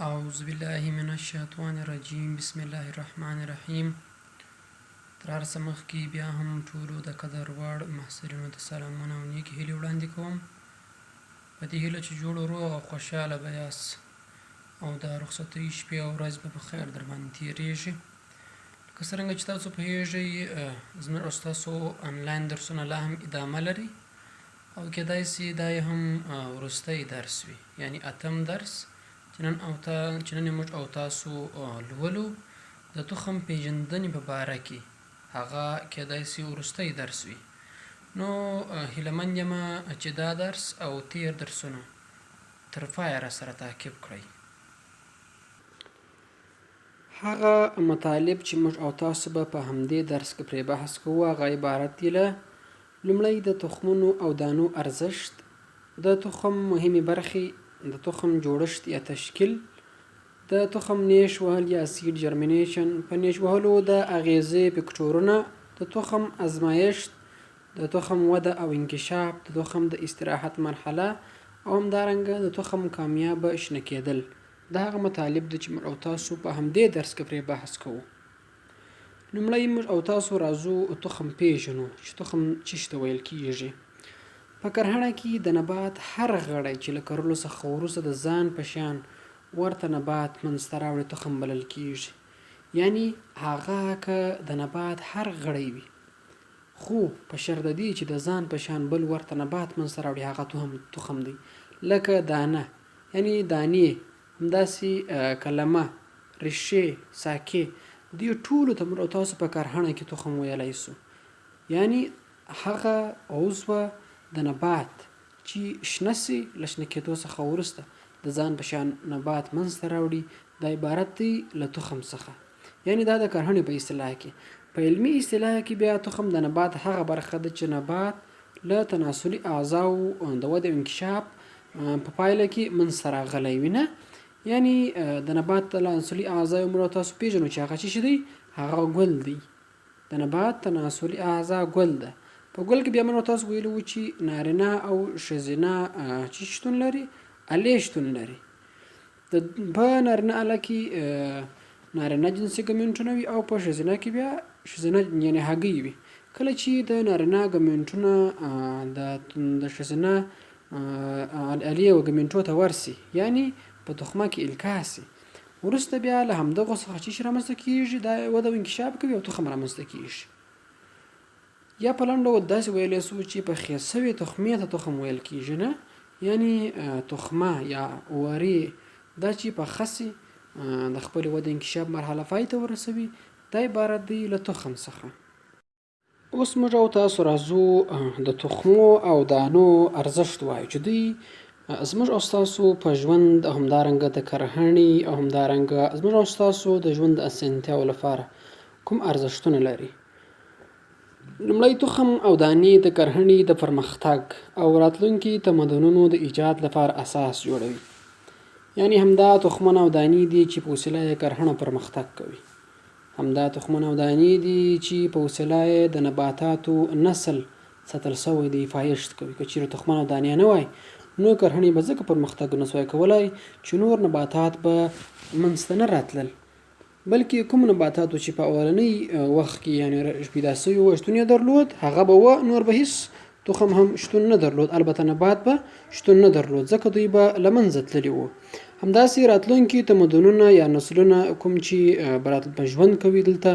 أعوذ بالله من الشیطان الرجیم بسم الله الرحمن الرحیم. تر هر څه مخکې بیا هم ټولو د قدر وړ محصلینو ته سلامونه او نیکې هیلې وړاندې کوم، په دې هیله چې جوړ روغ او خوشحاله به یاست او د رخصتۍ شپې او ورځ به په خیر در باندې تېرېږي. لکه څرنګه چې تاسو پوهېږئ زموږ او ستاسو انلاین درسونه لا هم ادامه لري او کېدای سي دا یې هم وروستی درس وي، یعنې اتم درس چې نن موږ او تاسو لولو د تخم پیژندنې په باره کې، هغه کېدای سي وروستی درس وي. نو هیلهمند یمه چې دا درس او تیر درسونه تر پایه راسره تعقیب کړئ. هغه مطالب چې موږ او تاسو به په همدې درس کې پرې بحث کوو هغه عبارت دي له لومړی د تخمونو او دانو ارزښت، د تخم مهمې برخې، د تخم جوړښت یا تشکیل، د تخم نیش وهل یا سیډ جرمینیشن، په نیش وهلو د اغیزې فکټورونه، د تخم ازمایښت، د تخم وده او انکشاف، د تخم د استراحت مرحله او همدارنګه د تخم کامیابه شنه کېدل. دا هغه مطالب دي چې موږ او تاسو په همدې درس کې پرې بحث کوو. لومړی موږ او تاسو راځو تخم پیژنو چې تخم څه شي ته ویل کېږي. په کرهڼه کې د نبات هر غړی چې له کرلو څخه وروسته د ځان په شان ورته نبات منځته راوړي تخم بلل کېږي. یعنې هغه که د نبات هر غړی وي خو په شرط د دې چې د ځان په شان بل ورته نبات منځته راوړي هغه تخم دی. لکه دانه یعنې دانې، همداسې کلمه، ریښې، ساقې، دې ټولو ته موږ او تاسو په کرهڼه کې تخم ویلی سو. یعنې هغه عضوه د نبات چې شنه سي له شنه کېدو څخه وروسته د ځان په شان نبات منځته راوړي دا عبارت دی له تخم څخه. یعنې دا د کرهڼې په اصطلاح کې. په علمي اصطلاح کې بیا تخم د نبات هغه برخه ده چې نبات له تناسلي اعضاو د ودې او انکشاف په پایله کې منځته راغلی وي. نه یعنې د نبات تناسلي اعضا موږ تاسو پیژنو چې هغه څه شي دی، هغه ګل دی. د نبات تناسلي اعضا ګل ده. په ګل کې بیا موږ تاسو ویلي وو چې نارینه او ښځینه چې شتون لري، الې شتون لري. په نارینه اله کې نارینه جنسي ګمنټونه وي او په ښځینه کې بیا ښځینه یعنې هګۍ وي. کله چې د نارینه ګمنټونه د ښځینه الې او ګمنټو ته ورسي، یعنې په تخمه کې القا سي، وروسته بیا له همدغو څخه څه شي رامنځته کېږي، دا وده او انکشاف کوي او تخم رامنځته کېږي. یا په لنډ ډول داسې ویلی سو چې په ښې سوې تخمې ته تخم ویل کېږي. نه یعنې تخمه یا ورې دا چې پخه سي د خپلې وده انکشاف مرحله پای ته ورسوي دا عبارت دی له تخم څخه. اوس موږ او تاسو راځو د تخمو او دانو ارزښت وایو چې دوی زموږ او ستاسو په ژوند او همدارنګه د کرهڼې او همدارنګه زموږ او ستاسو د ژوند د اسانتیاو لپاره کوم ارزښتونه لري. لومړی تخم او دانې د کرهڼې د پرمختګ او راتلونکي تمدنونو د ایجاد لپاره اساس جوړوي. یعنې همدا تخمونه او دانې دي چې په وسیله یې کرهڼه پرمختګ کوي. همدا تخمونه او دانې دي چې په وسیله یې د نباتاتو نسل ساتل سوی دی، پایښت کوي. که چیرې تخمونه او دانې نه وای نو کرهڼې به ځکه پرمختګ نه سوی کولی چې نور نباتات به منځته نه راتلل، بلکې کوم نباتاتو چې په اولنی وخت کې یعنې پیدا سوي وو شتون یې درلود هغه به وه، نور به هیڅ تخم هم شتون نه درلود، البته نبات به شتون نه درلود ځکه دوی به له منځه تللي وو. همداسې راتلونکي تمدنونه یا نسلونه کوم چې به ژوند کوي دلته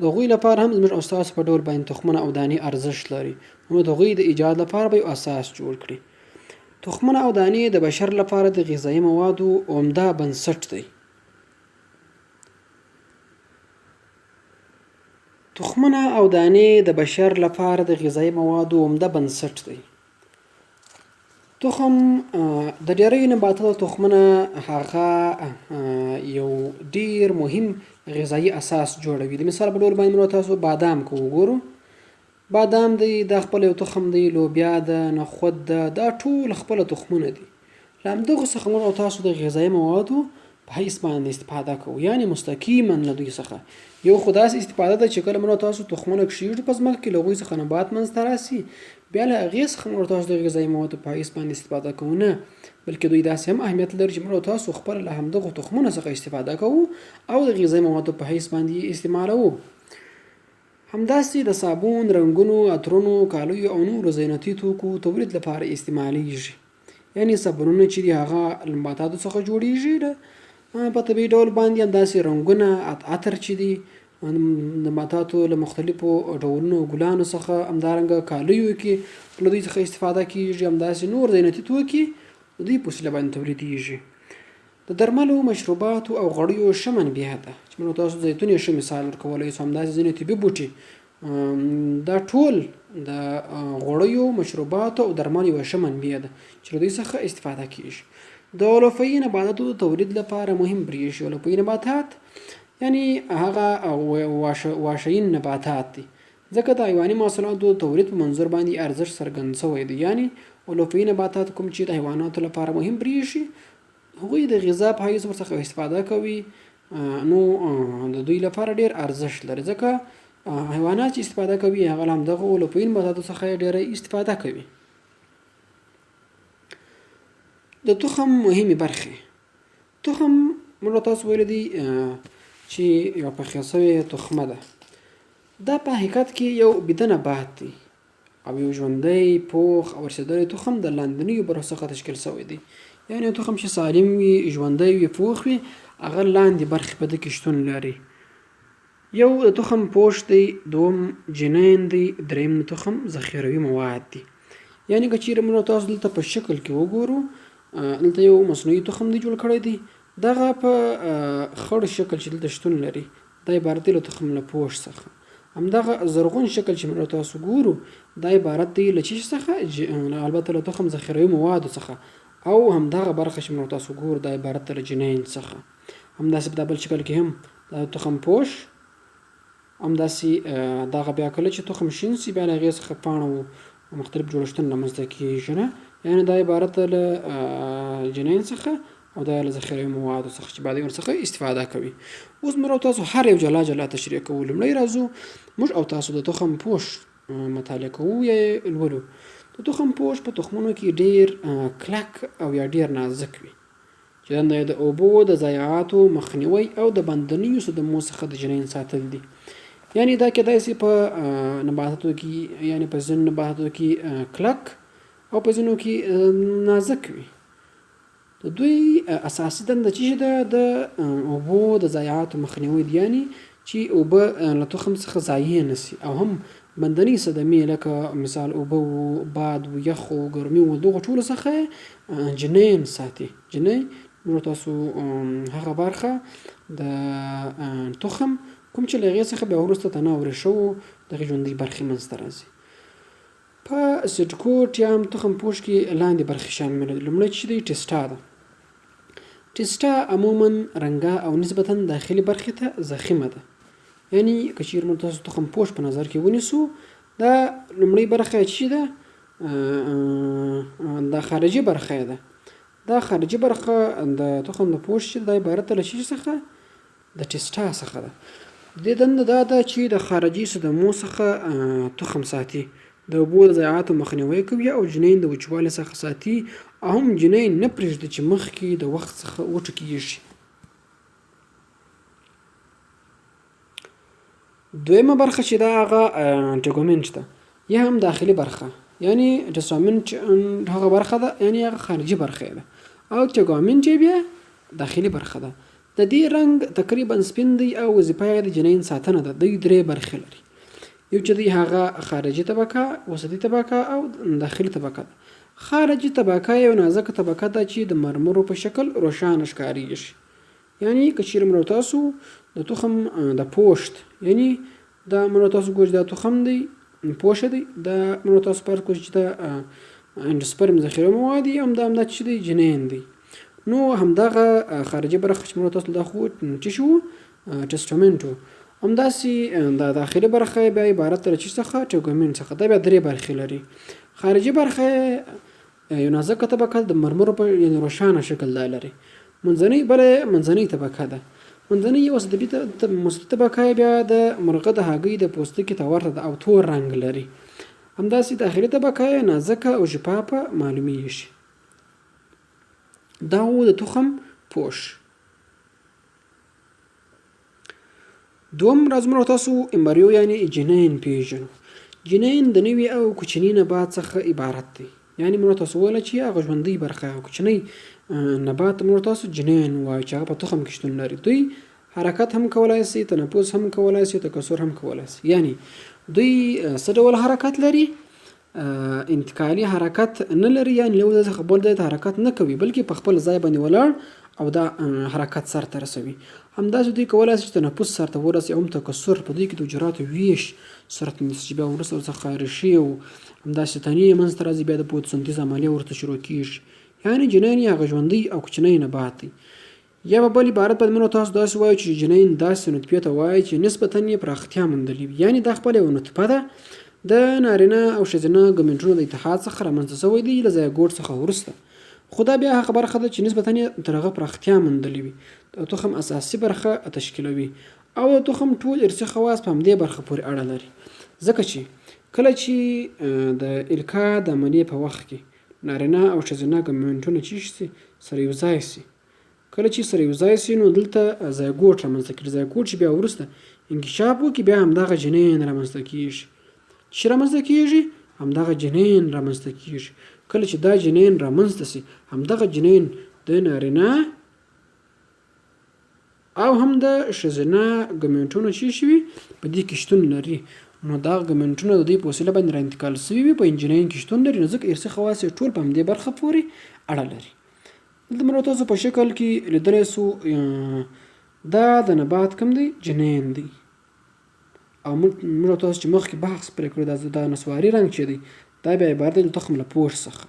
د هغوی لپاره هم زموږ او ستاسو په ډول باندې تخمونه او دانې ارزښت لري. نو د هغوی د ایجاد لپاره به یو اساس جوړ کړي. تخمونه او دانې د بشر لپاره د غذایي موادو عمده بنسټ دی. تخمونه او دانې د بشر لپاره د غذایي موادو عمده بنسټ دی. تخم د ډېریو نباتاتو تخمونه هغه یو ډېر مهم غذایي اساس جوړوي. د مثال په ډول باندې موږ تاسو بادام که وګورو، بادام دی دا خپل یو تخم دی، لوبیا ده، نخود ده، دا ټول خپله تخمونه دي. له همدغو څخه موږ او تاسو د غذایي موادو په حیث باندې استفاده کوو، یعنې مستقیما له دوی څخه. یو خو داسې استفاده ده چې کله موږ تاسو تخمونه کښېږدو په ځمکه کې له هغوی څخه نبات منځته راسي، بیا له هغې څخه موږ تاسو د غذایي موادو په حیث باندې استفاده کوو نه، بلکې دوی داسې هم اهمیت لري چې موږ تاسو خپله له همدغو تخمونو څخه استفاده کوو او د غذایي موادو په حیث باندې یې استعمالوو. همداسې د صابون، رنګونو، عطرونو، کالیو او نورو زینتي توکو تولید لپاره استعمالیږي. یعنې صابونونه چې دي هغه له نباتاتو څخه جوړیږي په طبیعي ډول باندې. همداسې رنګونه، عطر چې دي نباتاتو له مختلفو ډولونو ګلانو څخه، همدارنګه کالیو کې له دوی څخه استفاده کیږي. همداسې نور زینتي توکي د دوی په وسیله باندې تولیدیږي. د درملو، مشروباتو او غوړیو ښه منبع ده چې موږ تاسو زیتون یې ښه مثال ورکولی شو. همداسې ځینې طبي بوټي دا ټول د غوړیو، مشروباتو او درملو یوه ښه منبع ده چې له دوی څخه استفاده کیږي. د علوفیي نباتاتو د تولید لپاره مهم برېښي. علوفیي نباتات یعنی هغه واشهین نباتات دي، ځکه د حیواني محصولاتو د تولید په منظور باندې ارزښت څرګند شوی دی. یعنی علوفیي نباتات کوم چې د حیواناتو لپاره مهم برېښي، هغوی د غذا په حیث ورڅخه استفاده کوي، نو د دوی لپاره ډېر ارزښت لري، ځکه حیوانات چې استفاده کوي هغه له همدغو علوفیي نباتاتو څخه ډېره استفاده کوي. د تخم مهمې برخې. تخم موږ تاسو ویلی دی چې یو پخې شوې تخمه ده. دا په حقیقت کې یو بیده نبات دی او یو ژوندی، پوخ او رسېدلی تخم د لاندنیو برخو څخه تشکیل شوی دی. یعنې یو تخم چې سالم وي، ژوندی وي، پوخ وي، هغه لاندې برخې په ده کې شتون لري. یو د تخم پوش دی، دوم جنین دی، دریم د تخم ذخیروي مواد دي. یعنې که چیرې موږ تاسو دلته په شکل کې وګورو، دلته یو مصنوعي تخم دی جوړ کړی دی. دغه په خړ شکل چې دلته شتون لري دا عبارت دی له تخم له پوش څخه. همدغه زرغون شکل چې موږ تاسو ګورو دا عبارت دی له څه څخه؟ البته له تخم ذخیروي موادو څخه. او همدغه برخه چې موږ تاسو ګورو دا عبارت دی له جنین څخه. همداسې په دا بل شکل کې هم دا تخم پوش. همداسې دغه بیا کله چې تخم شین سي بیا له هغې څخه پاڼه و مختلف جوړښتونه رامنځته کېږي نه. یعنې دا عبارت له جنین څخه او دا له ذخیروي موادو څخه چې بعد یې ورڅخه استفاده کوي. اوس موږ او تاسو هر یو جلا جلا تشریح کوو. لومړی راځو موږ او تاسو د تخم پوش مطالعه کوو یا یې لولو. د تخم پوش په تخمونو کې ډېر کلک او یا ډېر نازک وي چې دنده یې د اوبو د ضایعاتو مخنیوی او د بندنیو صدمو څخه د جنین ساتل دي. یعنې دا کېدای شي په نباتاتو کې، یعنې په ځینو نباتاتو کې کلک او په ځینو کې نازک وي. د دوی اساسي دنده چې ده د اوبو د ضایعاتو مخنیوی دي، یعنې چې اوبه له تخم څخه ضایع نه سي، او هم بندنۍ صدمې لکه مثال اوبه و، باد و، یخ و، ګرمي و، دغو ټولو څخه جنین ساتي. جنین نور تاسو هغه برخه د تخم کوم چې له هغې څخه بیا وروسته تناور شوو دغې ژوندۍ برخې منځته راځي. په سیډکوټ یا هم تخم پوش کې لاندې برخې شامله دي. لومړی چې دی ټیسټا ده. ټیسټا عموما رنګه او نسبتا داخلي برخې ته ضخیمه ده. یعنې که چیرې موږ تاسو تخم پوش په نظر کې ونیسو، دا لومړۍ برخه چې ده دا خارجي برخه ده. دا خارجي برخه د تخم د پوش چې دا عبارت له څه څخه؟ د ټیسټا څخه ده. د دې دنده دا ده چې د خارجي صدمو څخه تخم ساتي، د اوبو د ضایعاتو مخنیوی کوي او جنین د وچوالي څخه ساتي، او هم جنین نه پرېږدي چې مخکې د وخت څخه وټکېږي. دویمه برخه چې دا هغه ټیګومنټ ده یا هم داخلي برخه، یعنی ټیسټامنټ هغه برخه ده، یعنی هغه خارجي برخه ده، او ټیګومنټ بیا داخلي برخه ده. د دې رنګ تقریبا سپین دی او وظیفه یې د جنین ساتنه ده. دوی درې برخې لري. یو چې دی هغه خارجي طبقه، وسطي طبقه او داخلي طبقه ده. خارجي طبقه یو نازکه طبقه ده چې د مرمرو په شکل روښانه ښکارېږي. یعنی که چیرې موږ تاسو د تخم د پوشت، یعنی دا موږ تاسو ګورئ دا تخم دی پوشه دی، دا موږ تاسو فرض کړو چې دا اندوسپرم ذخیره مواد دي، همدا چې دی جنین دی. نو همدغه خارجي برخه چې موږ تاسو دا خو چې شو ټیسټامنټ و، همداسې دا داخلي برخه بیا عبارت له څه څخه؟ ټیګومنټ څخه. دا بیا درې برخې لري. خارجي برخه یو نازکه طبقه د مرمرو په یعنې روښانه شکل دا لري. منځنۍ طبقه ده. منځنۍ یو وسطي طبقه بیا د مرغه د هګۍ د پوستکي ته ورته ده او تور رنګ لري. همداسې داخلي طبقه یې نازکه او شفافه معلومیږي. دا و د تخم پوش. دوم راځو موږ تاسو امبریو یعنی جنین پیژنو. جنین د نوي او کوچني نبات څخه عبارت دی. یعنی موږ تاسو ویل چې هغه ژوندۍ برخه او کوچنی نبات موږ تاسو جنین وایو چې هغه په تخم کې شتون لري. دوی حرکت هم کولای شي، تنفس هم کولای شي، تکثر هم کولای شي. یعنی دوی څه ډول حرکت لري؟ انتقالي حرکت نه لري، یعنی له یو ځای څخه بل ځای ته حرکت نه کوي بلکې په خپل ځای باندې ولاړ او دا حرکت سرته رسوي. همداسې دوی کولای شي چې تنفس سرته ورسوي او هم تکثر. په دوی کې د حجراتو ویش صورت نیسي چې بیا وروسته ورڅخه خارشي او همداسې تنې منځته راځي، بیا د فوتوسنتیز عملیه ورته شروع کېږي. یعنی جنین یې هغه ژوندی او کوچنی نبات دی. یا په بل عبارت باندې موږ تاسو داسې وایو چې جنین داسې نطفې ته وایي چې نسبتاً یې پراختیا موندلې وي. یعنی دا خپله یوه نطفه ده د نارینه او ښځینه ګمنټونو د اتحاد څخه رامنځته شوی دی له زایګوټ څخه وروسته. خو دا بیا هغه برخه ده چې نسبتاً یې تر هغه پراختیا موندلې وي. د تخم اساسي برخه تشکیلوي او د تخم ټول ارثي خواص په همدې برخه پورې اړه لري. ځکه چې کله چې د القا د عملیې په وخت کې نارینه او ښځینه ګمنټونه چې شي سره یو ځای شي، کله چې سره یو ځای شي نو دلته زایګوټ رامنځته کېږي. زایګوټ چې بیا وروسته انکشاف وکړي بیا همدغه جنین رامنځته کېږي. چې رامنځته کېږي همدغه جنین رامنځته کېږي. کله چې دا جنین رامنځته شي همدغه جنین د نارینه او هم د ښځینه ګمنټونو چې شوي په دې کې شتون لري، نو دا ګمنټونه د دوی په وسیله باندې راانتقال شوي وي په جنین کې شتون لري، نو ځکه ارثي خواص یې ټول په همدې برخه پورې اړه لري. دلته موږ تاسو په شکل کې لیدلی سو دا د نبات کوم دی؟ جنین دی. او موږ تاسو چې مخکې بحث پرې کړی دا نسواري رنګ چې دی دا بیا عبارت دی د تخم له پوښ څخه.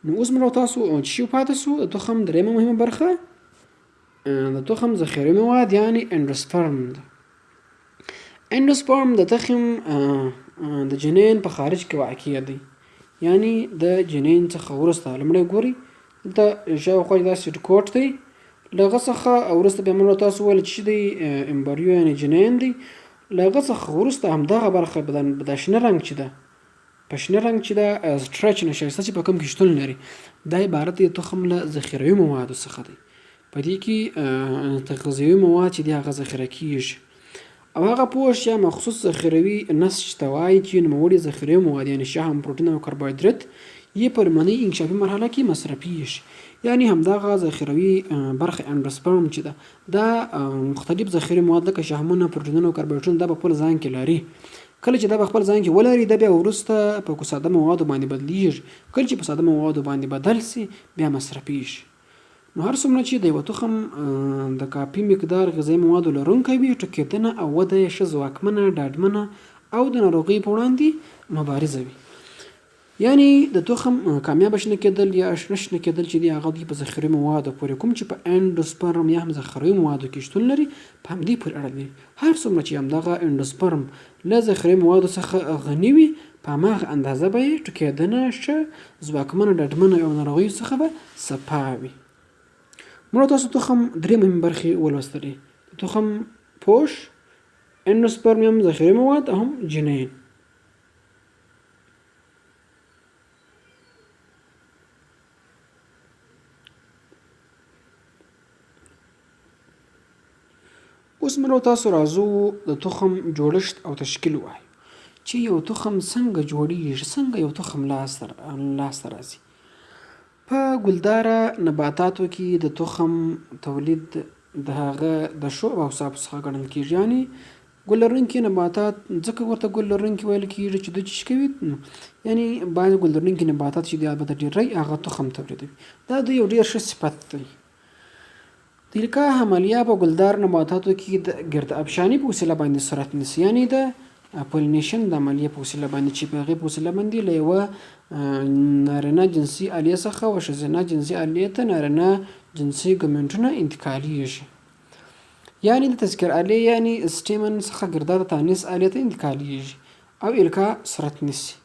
نو اوس موږ تاسو چې شي پاتې سو د تخم درېیمه مهمه برخه د تخم ذخیروي مواد یعنی اندوسپرم ده. اندوسپرم د تخم د جنین په خارج کې واقع دی. یعنی د جنین څخه وروسته لومړی ګورئ دلته شاوخوا داسې سیټ دی، له هغه څخه وروسته بیا موږ تاسو ویل چې دی امبریو یعنی جنین دی. له هغه څخه وروسته همدغه برخه د شنه رنګ چې ده په شنه رنګ چې ده سټرچ نشایسته چې په کوم کې شتون لري دا عبارت د تخم له ذخیروي موادو څخه دی. په دې کې تغذیوي مواد چې دي هغه ذخیره کېږي او هغه پوښ یا مخصوص ذخیروي نسج ته وایي چې نوموړي ذخیروي مواد یعنی شحم، پروټین او کاربوهایدرات یې په لومړنۍ انکشافي مرحله کې مصرفیږي. یعنی همدغه ذخیروي برخه اندوسپرم چې ده دا مختلف ذخیروي مواد لکه شحمونه، پروټینونه او کاربوهایدرات دا په خپل ځان کې لري. کله چې دا په خپل ځان کې ولري دا بیا وروسته په ساده موادو باندې بدلیږي. کله چې په ساده موادو باندې بدل شي بیا مصرفیږي. نو هر څومره چې د یوه تخم د کافي مقدار غذایي موادو لرونکی وي ټوکېدنه او وده یې ښه ځواکمنه، ډاډمنه او د ناروغۍ په وړاندې مبارزه وي. یعنی د تخم کامیابه شنه کېدل یا شنه کېدل چې دی هغه دوی په ذخیروي موادو پورې کوم چې په اندوسپرم یا هم ذخیروي موادو کې شتون لري په همدې پورې اړه لري. هر څومره چې همدغه اندوسپرم له ذخیروي موادو څخه غني وي په هماغه اندازه به یې ټوکېدنه ښه ځواکمنه، ډاډمنه او ناروغیو څخه به صفا وي. موږ تاسو تخم درې مهمې برخې ولوستلې: تخم پوش، اندوسپرم، ذخیروي مواد او هم جنین. اوس موږ تاسو راځو د تخم جوړښت او تشکیل وایو چې یو تخم څنګه جوړیږي، څنګه یو تخم لاسته راځي. په ګلداره نباتاتو کې د تخم تولید د هغه د شعب او اوصافو څخه ګڼل کېږي. یعنی ګل لرونکي نباتات ځکه ورته ګل لرونکي ویل کېږي چې دوی څه کوي، یعنی بعضې ګل لرونکي نباتات چې دي البته ډېری هغه تخم تولیدوي. دا د یو ډېر ښه صفت دی. د القاح عملیه په ګلدار نباتاتو کې د ګرد افشاني په وسیله باندې صورت نیسي. یعنی د پولینیشن د عملیې په وسیله باندې چې په هغې په وسیله باندې له یوه نارینه جنسي الې څخه و ښځینه جنسي الې ته نارینه جنسي ګمنټونه انتقالیږي. یعنی د تذکر الې یعنی سټیمن څخه ګرداد تانیث الې ته انتقالیږي او القاح صورت نیسي.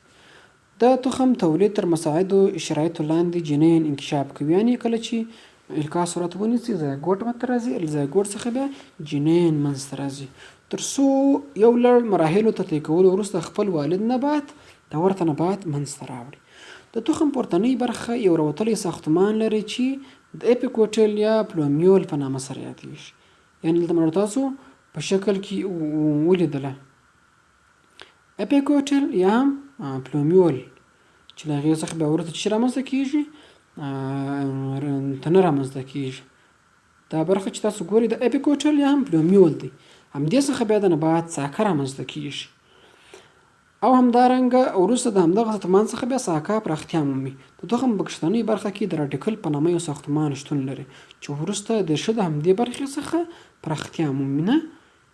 د تخم تولید تر مساعدو شرایطو لاندې جنین انکشاف کوي. یعنی کله چې القاح صورت ونیسي زایګوټ منځته راځي، له زایګوټ څخه بیا جنین منځته راځي تر څو یو لړ مراحلو ته طی کولو وروسته خپل والد نبات د ورته نبات منځته راوړي. د تخم پورتنۍ برخه یو راوتلی ساختمان لري چې د اپیکوټل یا پلومیول په نامه سره یادیږي. یعنې دلته موږ تاسو په شکل کې ولیدله اپیکوټل یا هم پلومیول چې له هغې څخه بیا وروسته چې رامنځته کېږي تنه رامنځته کېږي. دا برخه چې تاسو ګورئ د اپیکوټل یا هم پلومیول دی. همدې څخه بیا د نبات ساقه رامنځته کېږي او همدارنګه وروسته د همدغه ساختمان څخه بیا ساقه پراختیا مومي. د تخم په کښتنۍ برخه کې د راډیکل په نامه یو ساختمان شتون لري چې وروسته د ریښه د همدې برخې څخه پراختیا مومي نه،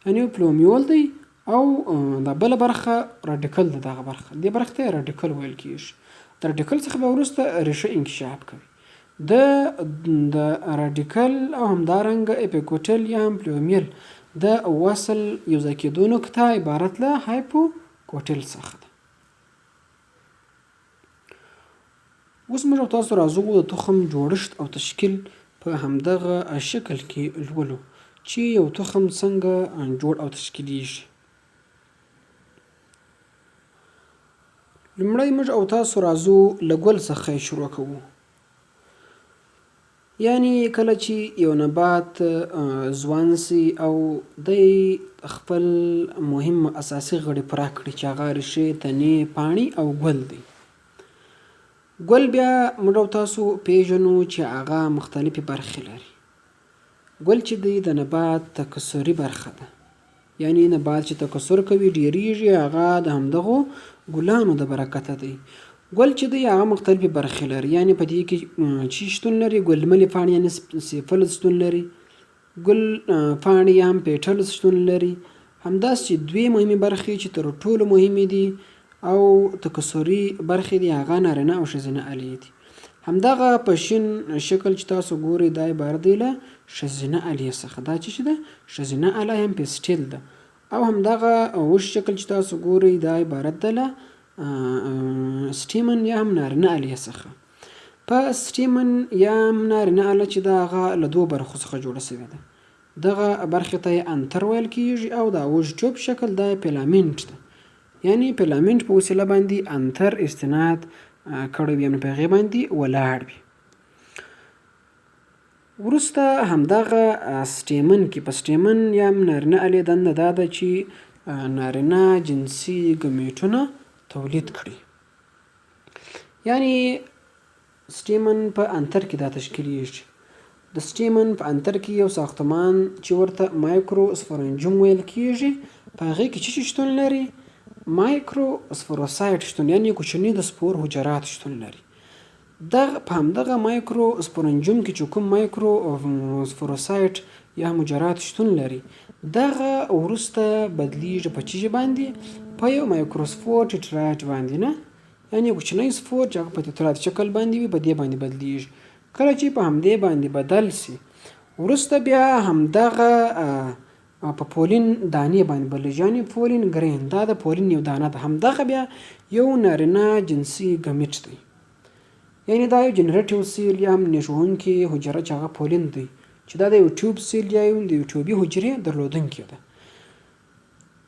یعنې پلومیول دی او دا بله برخه راډیکل ده. دغه برخه دې برخې ته راډیکل ویل کېږي. د راډیکل څخه بیا وروسته ریښه انکشاف کوي. د راډیکل او همدارنګه اپیکوټل یا هم پلومیل د وصل یوځای کېدو نقطه عبارت له هایپوکوټل څخه ده. اوس موږ او تاسو راځو د تخم جوړښت او تشکیل په همدغه شکل کې لولو چې یو تخم څنګه جوړ او تشکیلیږي. لومړی موږ او تاسو راځو له ګل څخه شروع کوو. یعنی کله چې یو نبات ځوان سي او دی خپل مهم اساسي غړي پوره کړي چې هغه ریښې، تنې، پاڼې او ګل دی. ګل بیا موږ او تاسو پیژنو چې هغه مختلفې برخې لري. ګل چې دی د نبات تکثري برخه ده. یعنی نبات چې تکثر کوي ډیریږي هغه د همدغو ګلانو د برکته دی. ګل چې دی هغه مختلفې برخې لري. یعنې په دې کې چې شتون لري ګلملې پاڼې یعنې سیفلز شتون لري، ګل پاڼې یا هم پیټلز شتون لري. همداسې دوې مهمې برخې چې تر ټولو مهمې دي او تکثري برخې دي هغه نارینه او ښځینه الې دي. همدغه په شین شکل چې تاسو ګورئ دا عبارت دی له ښځینه الې څخه. دا چې ده ښځینه اله هم پیسټیل ده. او همدغه وش شکل چې تاسو ګورئ دا عبارت ده له سټیمن یا هم نارینه الې څخه. په سټیمن یا هم نارینه اله چې ده هغه له دوو برخو څخه جوړه شوې ده. دغه برخې ته یې انتر ویل کېږي او دا اوږد چوب شکل دا فیلامنټ ده. یعنې فیلامنټ په وسیله باندې انتر استناد کړی وي، یعنې په هغې باندې ولاړ وي. وروسته همدغه سټیمن کې په سټیمن یا هم نارینه الې دنده دا ده چې نارینه جنسي ګمیټونه تولید کړي. یعنې سټیمن په انتر کې دا تشکیلیږي. د سټیمن په انتر کې یو ساختمان چې ورته مایکرو اسفورنجوم ویل کېږي، په هغې کې څه شتون لري؟ مایکرو اسفوروسایټ شتون، یعنې کوچني د سپور حجرات شتون لري. په همدغه مایکرو اسفورنجوم کې چې کوم مایکرو اسفوروسایټ یا حجرات شتون لري دغه وروسته بدلیږي په څه باندې؟ په یو مایکروسفور ټیټرایډ باندې نه، یعنې کوچنی سفور چې هغه په تیترایډ شکل باندې وي په دې باندې بدلیږي. کله چې په همدې باندې بدل سي وروسته بیا همدغه په پولین دانې باندې بدلیږي، یعنې پولین ګرین. دا د پولین یو دانه ده. همدغه بیا یو نارینه جنسي ګمیټ دی. یعنې دا یو جنریټیو سیل یا هم نیښوونکې حجره چې هغه پولین دی چې دا د یو ټیوب سیل یا د یو ټیوبي حجرې درلودونکې ده.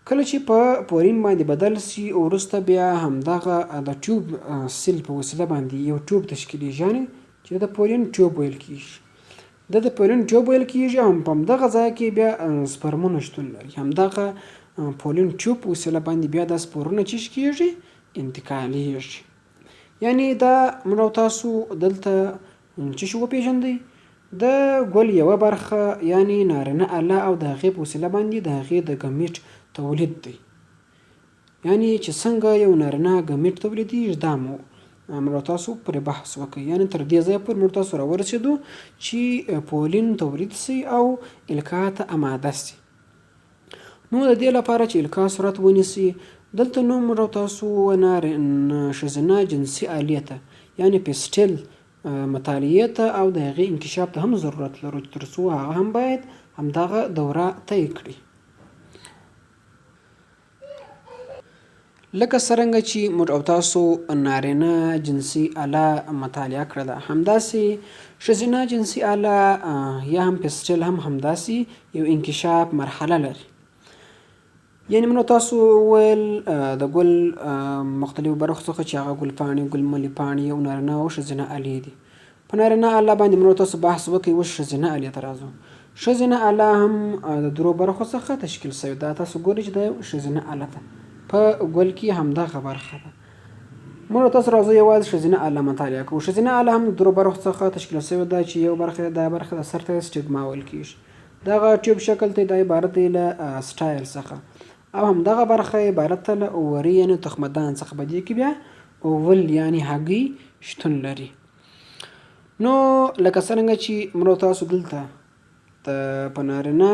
کله چې په پولین باندې بدل سي وروسته بیا همدغه د ټیوب سیل په وسیله باندې یو ټیوب تشکیلیږي، یعنې چې د پولین ټیوب ویل کېږي. د پولین ټیوب ویل کېږي او په همدغه ځای کې بیا سپرمونه شتون لري. همدغه پولین ټیوب په وسیله باندې بیا دا سپورونه څه کېږي؟ انتقالیږي. یعنې دا موږ او تاسو دلته څه شی وپېژندئ؟ د ګل یوه برخه یعنې نارینه اله او د هغې په وسیله باندې د هغې د ګمیټ تولید دی. یعنې چې څنګه یو نارینه ګمیټ تولیدیږي دا موږ او تاسو پرې بحث وکړئ. یعنې تر دې ځایه پورې موږ تاسو راورسېدو چې پولین تولید سي او القا ته اماده سي. نو د دې لپاره چې القا صورت ونیسي دلته نو موږ او تاسو ښځینه جنسي الې ته یعنې پیسټل مطالعې ته او د هغې انکشاف ته هم ضرورت لرو تر څو هغه هم باید همدغه دوره طی کړي. لکه څرنګه چې موږ او تاسو نارینه جنسي اله مطالعه کړله همداسې ښځینه جنسي اله یا هم پیسټل هم همداسې یو انکشاف مرحله لري. یعنې موږ تاسو وویل د ګل مختلفو برخو څخه چې هغه ګل پاڼې، ګل ملې پاڼې او نارینه او ښځینه الې دي. په نارینه اله باندې موږ تاسو بحث وکړی، اوس ښځینه الې ته راځو. ښځینه اله هم د درو برخو څخه تشکیل شوې. دا تاسو ګورئ چې دا یو ښځینه اله ده. په ګل کې همدغه برخه ده. موږ تاسو راځو یوازې ښځینه اله مطالعه کوو. ښځینه اله هم د درو برخو څخه تشکیل شوې ده چې یو برخه دا برخه د سر ته سټیګما ویل کېږي. دغه ټیوب شکل ته دا عبارت دی له سټایل څخه، او همدغه برخه عبارت ته له اووري یعنې تخمدان څخه. په دې کې بیا اوول یعنې هګۍ شتون لري. نو لکه څرنګه چې موږ تاسو دلته په نارینه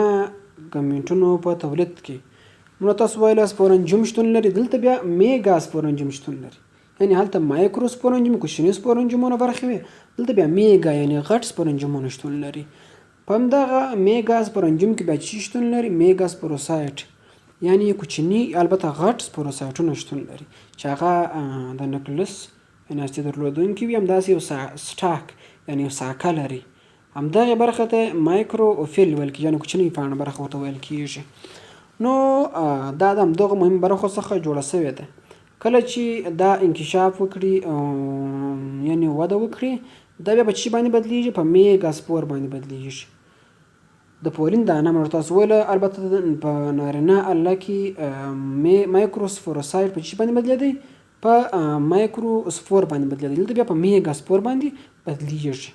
ګمیټونو په تولید کې موږ تاسو ویل سپورنجیم شتون لري، دلته بیا میګا سپورنجیم شتون لري. یعنې هلته مایکرو سپورنجیم کوچني سپورنجیمونه برخې وي، دلته بیا میګا یعنې غټ سپورنجیمونه شتون لري. په همدغه میګا سپورنجیم کې بیا څه شتون لري؟ میګا سپوروسایټ یعنې کوچني البته غټ سپوروسایټونه شتون لري چې هغه د نکلس یعنې هستې درلودونکي وي. همداسې یو سټاک یعنې یو ساکه لري. همدغې برخه ته مایکرو اوفیل ویل کېږي، یعنې کوچنۍ پاڼه برخه ورته ویل کېږي. نو دا د همدغو مهمو برخو څخه جوړه شوې ده. کله چې دا انکشاف وکړي یعنې وده وکړي، دا بیا په څه باندې بدلیږي؟ په میګا سپور باندې بدلیږي. د پولین دانه موږ تاسو ویله، البته په نارینه اله کې مایکروسپوروسایټ په څه باندې بدلېدی؟ په مایکروسپور باندې بدلېدی. دلته بیا په میګا سپور باندې بدلیږي.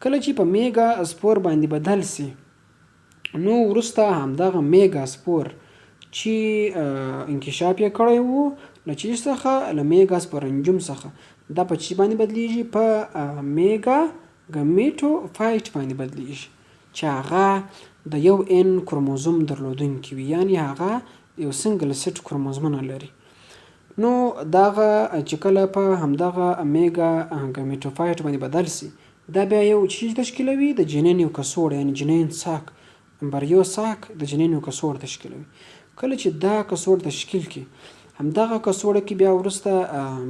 کله چې په میګا سپور باندې بدل سي، نو وروسته همدغه میګا سپور چې انکشاف یې کړی وو له چیز څخه، له میګا سپورنجیم څخه، دا په څه باندې بدلیږي؟ په میګا ګمیټوفایټ باندې بدلیږي چې هغه د یو ان کروموزوم درلودونکي وي، یعنې هغه یو سنګل سیټ کروموزومونه لري. نو دغه چې کله په همدغه میګا ګمیټوفایټ باندې بدل سي، دا بیا یو چیز تشکیلوي، د جنین یو کڅوړه یعنې جنین ساک، امبریو ساک د جنین یو کڅوړه تشکیلوي. کله چې دا کڅوړه تشکیل کړي، همدغه کڅوړه کې بیا وروسته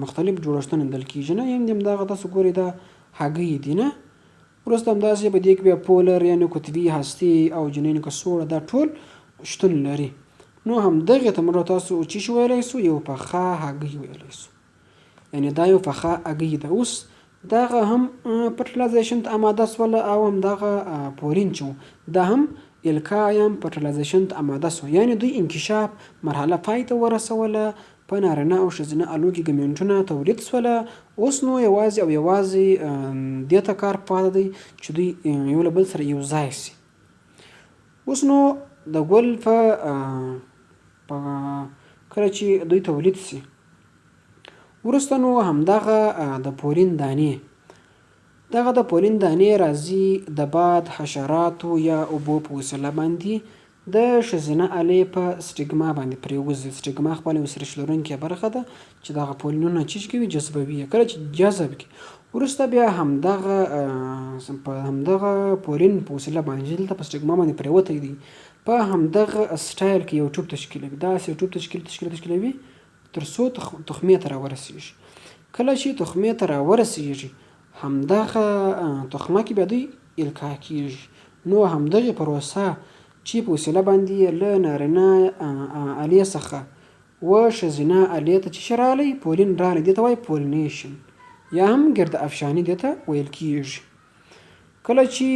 مختلف جوړښتونه لیدل کېږي نه، یعنې همدغه تاسو ګورئ دا هګۍ دي نه، وروسته همداسې په دې کې بیا پولر یعنې قطبي هستې او جنین کڅوړه دا ټول شتون لري. نو همدغې ته موږ تاسو څه شی ویلی سو؟ یو پخه هګۍ ویلی سو، یعنې دا یو پخه هګۍ ده. اوس دغه هم فرټیلایزیشن ته اماده سوله، او همدغه پولین چې دا هم الکایم فرټیلایزیشن ته اماده سو، یعنې دوی انکشاف مرحله پای ته ورسوله. په نارینه او ښځینه الو کې ګمیټونه تولید سوله. اوس نو یوازې او یوازې دې ته کار پاتې دی چې دوی یو له بل سره یو ځای سي. اوس نو د ګل په کله چې دوی تولید سي، وروسته نو همدغه د پولین دانې، دغه د پولین دانې راځي د باد، حشراتو یا اوبو په وسیله باندې د ښځینه الې په سټیګما باندې پرېوځي. سټیګما خپله یو سریښ لرونکې برخه ده چې دغه پولینونه چیچ کوي، جذبوي یې. کله چې جذب کړي، وروسته بیا همدغه پولین په وسیله باندې دلته په سټیګما باندې پرېوتی دی، په همدغه سټایل کې یو ټوب تشکیلوي. داسې یو ټوب تشکیلوي تر څو تخمې ته راورسېږي. کله چې تخمې ته راورسېږي، همدغه تخمه کې بیا دوی القا کېږي. نو همدغې پروسه چې په وسیله باندې له نارینه الې څخه و ښځینه الې ته چې راغلی پولین راغلی، دې ته وایي پولینیشن یا هم ګرد افشاني دې ته ویل کېږي. کله چې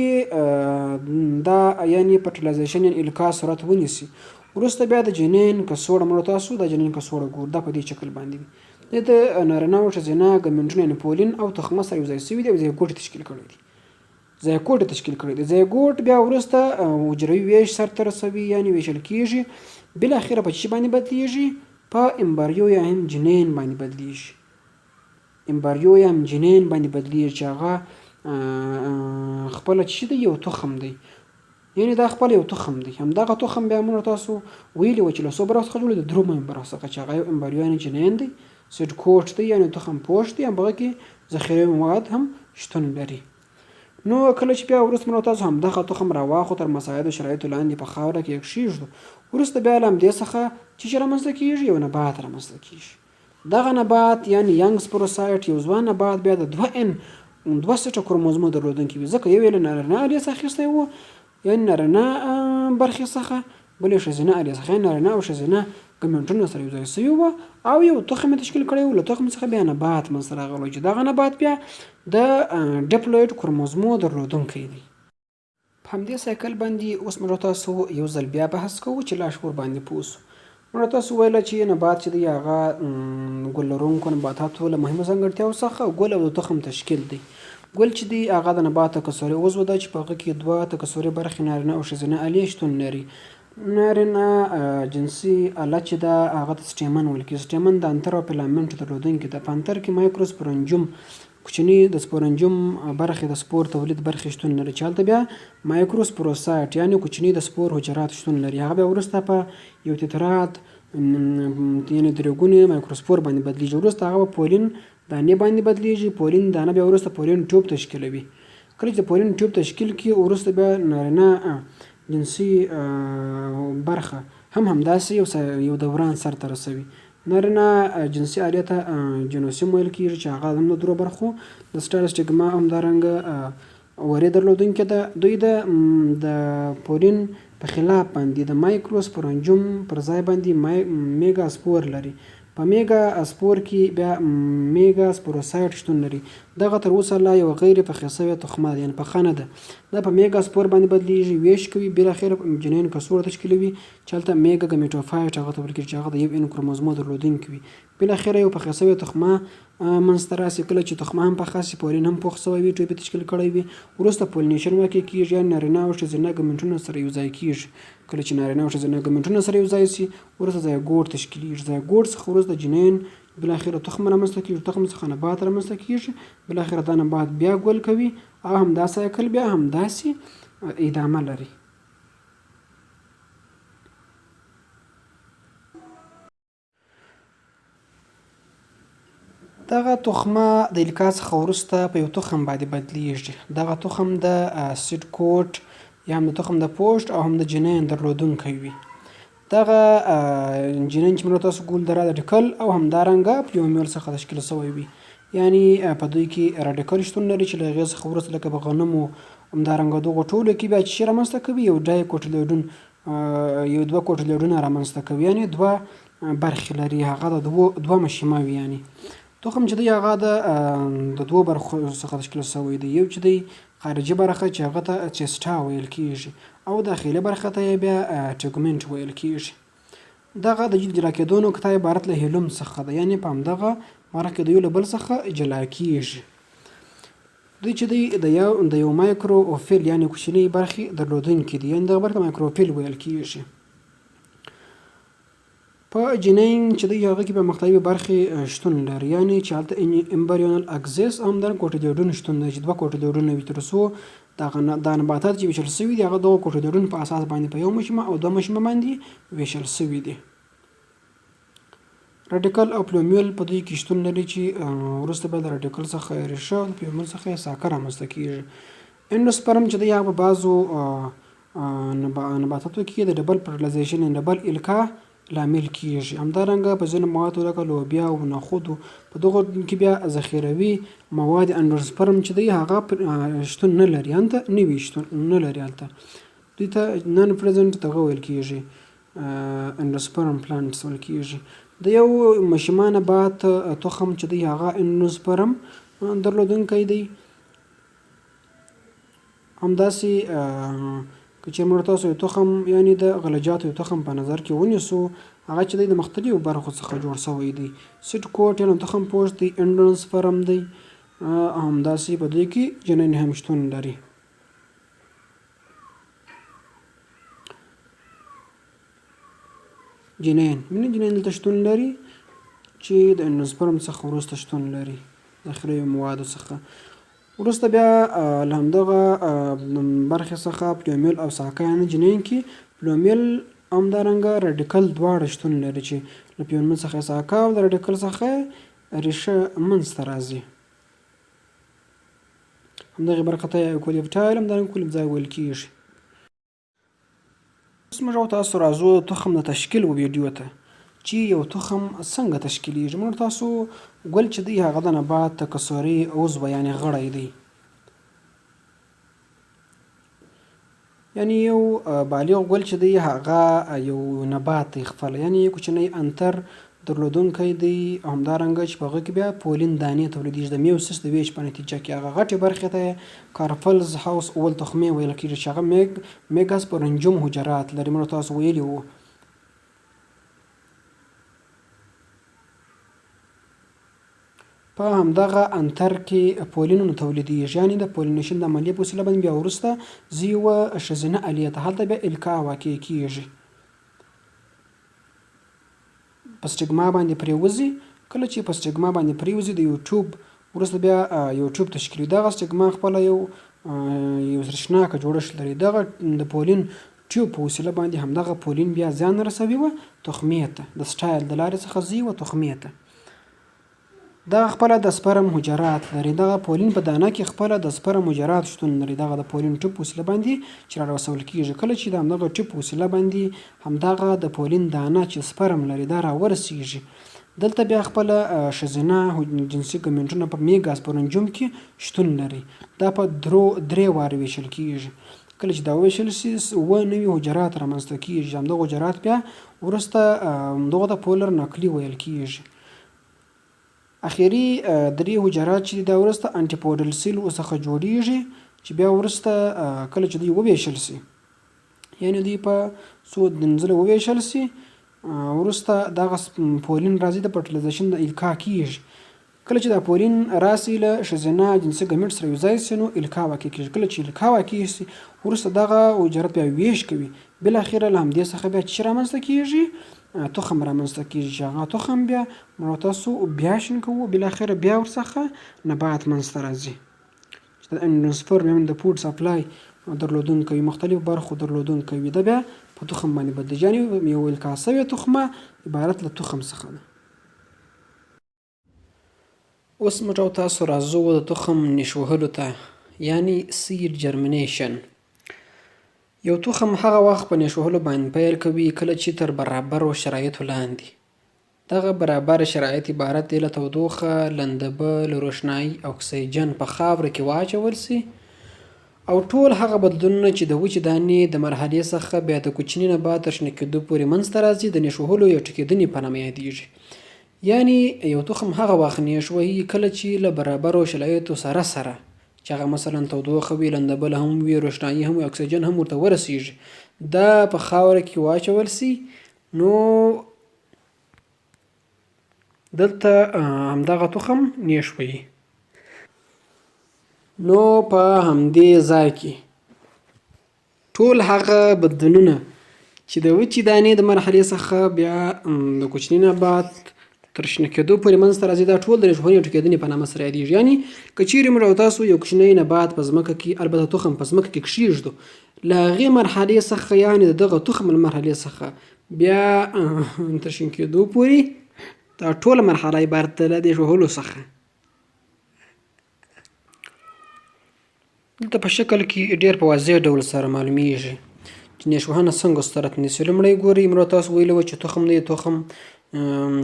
دا یعنې فرټیلایزیشن یعنې القا صورت ونیسي، وروسته بیا د جنین کڅوړه موږ تاسو د جنین کڅوړه ګورو، دا په دې شکل باندې وي. دې ته نارینه او ښځینه ګمیټونه یعنې پولین او تخمه سره یو ځای شوي دي او زیګوټ تشکیل کړی دی. زیګوټ بیا وروسته حجروي ویش سرته رسوي، یعنې ویشل کېږي. بالاخره په څه باندې بدلیږي؟ په امبریو یا هم جنین باندې بدلیږي. امبریو یا هم جنین باندې بدلیږي چې هغه خپله چې دی یو تخم دی، یعنې دا خپل یو تخم دی. همدغه تخم بیا موږ تاسو ویلي وو چې له څو برخو څخه جوړ دی؟ د درو مهمو برخو څخه، چې هغه یو امبریو یعنې جنین دی، سیډ کوټ دی یعنې تخم پوښ دی، همغه کې ذخیروي مواد هم شتون لري. نو کله چې بیا وروسته موږ تاسو همدغه تخم راواخلو، تر مساعدو شرایطو لاندې په خاوره کې کېږدو، وروسته بیا له همدې څخه څه شی رامنځته کېږي؟ یو نبات رامنځته کېږي. دغه نبات یعنې ینګ سپوروسایټ یو ځوان نبات بیا د 2 سیټه کروموزومو درلودونکي وي، ځکه یو یې له نارینه الې څخه اخیستی و، یعنې نارینه برخې څخه، بلې ښځینه الیه څخه نارینه او ښځینه ګمنټونه سره یوځای شوي وو او یو تخم یې تشکیل کړی و. له تخم څخه بیا نبات منځته راغلی چې دغه نبات بیا د ډیپلویډ کروموزومو درلودونکی دی. په همدې سایکل باندې اوس موږ تاسو یو ځل بیا بحث کوو چې لا ښه ورباندې پوه سو. موږ تاسو ویله چې نبات چې دی هغه ګل لرونکو نباتاتو له مهمو ځانګړتیاوو څخه ګل او د تخم تشکیل دی. ګل چې دی هغه د نبات تکثري عضو ده چې په هغه کې دوه تکثري برخې نارینه او ښځینه الې شتون لري. نارینه جنسي اله چې ده هغه ته سټیمن ویل کېږي. سټیمن د انتر او فیلامنټ درلودونکې ده. په انتر کې مایکروسپورنجوم کوچني د سپورنجوم برخې د سپور تولید برخې شتون لري چې هلته بیا مایکروسپوروسایټ یعنې کوچني د سپور حجرات شتون لري. هغه بیا وروسته په یو تترات یعنې درې ګونې مایکروسپور باندې بدلیږي. وروسته هغه په پولین دانې باندې بدلیږي. پولین دانه بیا وروسته پولین ټیوب تشکیلوي. کله چې د پولین ټیوب تشکیل کړي وروسته بیا نارینه جنسي برخه هم همداسې یو دوران سرته رسوي. نارینه جنسي آلې ته جنوسیم ویل کېږي چې هغه هم د درو برخو د سټایلسټیګما همدارنګه ورې درلودونکې ده. دوی د پولین په خلاف باندې د مایکروسپورنجوم پر ځای باندې میګا سپور لري. په میګا سپور کې بیا میګا سپوروسایټ شتون لري. دغه تر اوسه لا یو غیر پخې شوې تخمه ده یعنې پخه نه ده. دا په میګا سپور باندې بدلیږي ویش کوي بالاخره جنین کڅوړه تشکیلوي چې هلته میګا ګمیټوفایټ هغه ته ویل کېږي چې هغه د یو ان کروموزومو درلودونکی وي. بالاخره یو پخې شوې تخمه منځته راسي. کله چې تخمه هم پخه سي پولین هم پوخ شوی وي ټیوب یې تشکیل کړی وي وروسته پولینیشن واقع کېږي یعنې نارینه او ښځینه ګمنټونه سره یوځای کېږي. کله چې نارینه او ښځینه ګمنټونه سره یوځای سي وروسته زایګوټ تشکیلیږي. زایګوټ څخه وروسته جنین بالاخره تخم رامنځته کېږي. تخم څخه نبات رامنځته کېږي. بالاخره دا نبات بیا ګل کوي او همدا سایکل بیا همداسې ادامه لري. دغه تخمه د القا څخه وروسته په یو تخم باندې بدلیږي. دغه تخم د سیډ کوټ یا هم د تخم د پوشت او هم د جنین درلودونکی وي. دغه جنین چې موږ تاسو ګول د راډیکل او همدارنګه پلیومیل څخه تشکیل شوی وي. یعنې په دوی کې راډیکل شتون لري چې له هغې څخه وروسته لکه په غنمو همدارنګه دغو ټولو کې بیا چې شي رامنځته کوي یو ډای کوټلیډون یو دوه کوټلیډونه رامنځته کوي یعنې دوه برخې لري. هغه د دوه مشیمه وي. یعنې تخم چې دی هغه د دوو برخو څخه تشکیل شوی دی. یو چې دی خارجي برخه چې هغه ته چیسټا ویل کېږي او داخلي برخه ته یې بیا ټیګمنټ ویل کېږي. دغه د جلا کېدو نقطه عبارت له هیلوم څخه ده یعنې په همدغه برخه کې د یو له بل څخه جلا کېږي. دوی چې دی د یو مایکروفیل یعنې کوچنۍ برخې درلودونکي دي یعنې دغه برخه مایکروفیل ویل کېږي. په جنین چې دی هغه کې به مختلفې برخې شتون لري یعنې چې هلته امبریونل اکسس او همدارنګه کوټلیډون شتون لري چې دوه کوټلیډونه وي تر څو دا نباتات چې ویشل شوي دي هغه دغه کوټلیډون په اساس باندې په یو مشیمه او دوه مشیمه باندې ویشل شوي دي. راډیکل او پلیومیل په دوی کې شتون لري چې وروسته به د راډیکل څخه ریښه او د پلیومیل څخه یې ساقه رامنځته کېږي. اندوسپرم چې دی هغه په بعضو نباتاتو کې د ډبل فرټیلایزیشن ډبل القا لامل کېږي. همدارنګه په ځینو موادو لکه لوبیا او نخودو په دغو کې بیا ذخیروي مواد اندوسپرم چې دی هغه شتون نه لري. هلته نوي شتون نه لري. هلته دوی ته نن پرزنټ دغه ویل کېږي اندوسپرم پلانټس ویل کېږي. د یو مشیمه نبات تخم چې دی هغه اندوسپرم درلودونکی دی. همداسې که چېرې موږ تاسو یو تخم یعنې د غلجاتو یو تخم په نظر کې ونیسو هغه چې دی د مختلفو برخو څخه جوړ شوی دی. سیډ کوټ یعنې تخم پوشت دی. اندوسپرم دی. همداسې په دوی کې جنین هم شتون لري. جنین دلته شتون لري چې د اندوسپرم څخه وروسته شتون لري داخلي موادو څخه. وروسته بیا له همدغه برخې څخه پلیومیل او ساقه یعنې جنین کې پلیومیل همدارنګه راډیکل دواړه شتون لري چې له پلیومیل څخه ساقه او د راډیکل څخه ریښه منځته راځي. همدغې برخه ته کولیپټایل همدارنګه کولیپځای ویل کېږي. اوس موږ تاسو راځو تخم د تشکیل ویډیو ته چې یو تخم څنګه تشکیلیږي. موږ تاسو ګل چې دی هغه د نبات تکثري عضو یعنې غړی دی. یعنې یو بالغ ګل چې دی هغه یو نبات دی خپله، یعنې یو کوچنی انتر درلودونکی دی او همدارنګه چې په هغه کې بیا پولین دانې تولیدېږي د میوسس د ویش په نتیجه کې. هغه غټې برخې ته یې کارپلز هاوس اول تخمې ویل کېږي چې هغه میګاسپورنجوم حجرات لري. موږ تاسو ویلي وو. په همدغه انتر کې پولینونه تولیدېږي، یعنې د پولینیشن د عملیې په وسیله باندې بیا وروسته ځي یوه ښځینه الې ته، هلته بیا القا واقع کېږي، په سټیګما باندې پرېوځي. کله چې په سټیګما باندې پرېوځي د یو ټیوب وروسته بیا یو ټیوب تشکیلوي. دغه سټیګما خپله یو زرشناکه جوړښت لري. دغه د پولین ټیوب په وسیله باندې همدغه پولین بیا ځان رسوي و تخمې ته، د سټایل د لارې څخه ځي و تخمې ته. دغه خپله د سپرم حجرات لري. دغه پولین په دانه کې خپله د سپرم حجرات شتون لري. دغه د پولین ټیوب په وسیله باندې چې راوصول کېږي. کله چې د همدغه ټیوب په وسیله باندې همدغه د پولین دانه چې سپرم لري دا راورسېږي، دلته بیا خپله ښځینه جنسي ګمنټونه په میګاسپورنجوم کې شتون لري. دا په درې وارې ویشل کېږي. کله چې دا وویشل شي اووه نوي حجرات رامنځته کېږي. همدغه حجرات بیا وروسته همدغو ته پولر نکلي ویل کېږي. اخري درې حجرات چې دا وروسته انټیپودل سیل څخه جوړیږي چې بیا وروسته کله چې دوی وویشل شي، یعنې دوی په څو ځله وویشل شي وروسته دغه پولین راځي د فرټیلایزیشن د القا کېږي. کله چې دا پولین راسي له ښځینه جنسي ګمنټ سره یو ځای شي نو القا واقع کېږي. کله چې القا واقع شي وروسته دغه حجرات بیا ویش کوي. بالاخره له همدې څخه بیا څه رامنځته کېږي؟ تخم رامنځته کېږي چې هغه تخم بیا موږ تاسو بیا شین کوو. بالاخره بیا ورڅخه نبات منځته راځي چې د اندوسپرم یعنې د فوډ سپلای درلودونکی مختلفو برخو درلودونکی وي. دا بیا په تخم باندې بدلیږي، یعنې یو القا شوې تخمه عبارت له تخم څخه ده. اوس موږ او تاسو راځو د تخم نیش وهلو ته، یعنې سیډ جرمینیشن. یو تخم هغه وخت په نیش وهلو باندې پیل کوي کله چې تر برابرو شرایطو لاندې. دغه برابر شرایط عبارت دی له تودوخه، لندبل، روښنایي او اکسیجن په خاوره کې واچول سي او ټول هغه بدلونونه چې د وچې دانې د مرحلې څخه بیا د کوچني نبات تر شنه کېدو پورې منځته راځي د نیش وهلو یا ټوکېدنې په نامه یادېږي. یعنې یو تخم هغه وخت نیش وهي کله چې له برابرو شرایطو سره چې هغه مثلا تودوخه وي، لندبل هم وي، روښنایي هم وي، اکسیجن هم ورته ورسېږي، دا په خاوره کې واچول سي نو دلته همدغه تخم نیش وهي. نو په همدې ځای کې ټول هغه بدلونونه چې د وچې دانې د مرحلې څخه بیا د کوچني نبات تر شنه کېدو پورې منځته راځي، دا ټول د نیش وهنې او ټوکېدنې په نامه سره یادېږي. یعنې که چیرې موږ او تاسو یو کوچنی نبات په ځمکه کې، البته تخم په ځمکه کې کښېږدو، له هغې مرحلې څخه یعنې د دغه تخم له مرحلې څخه بیا تر شین کېدو پورې دا ټوله مرحله عبارت ده له نیش وهلو څخه. دلته په شکل کې ډېر په واضح ډول سره معلومیږي چې نیش وهنه څنګه صورت نیسي. لومړی ګورئ موږ تاسو ویلي وو چې تخم دی، تخم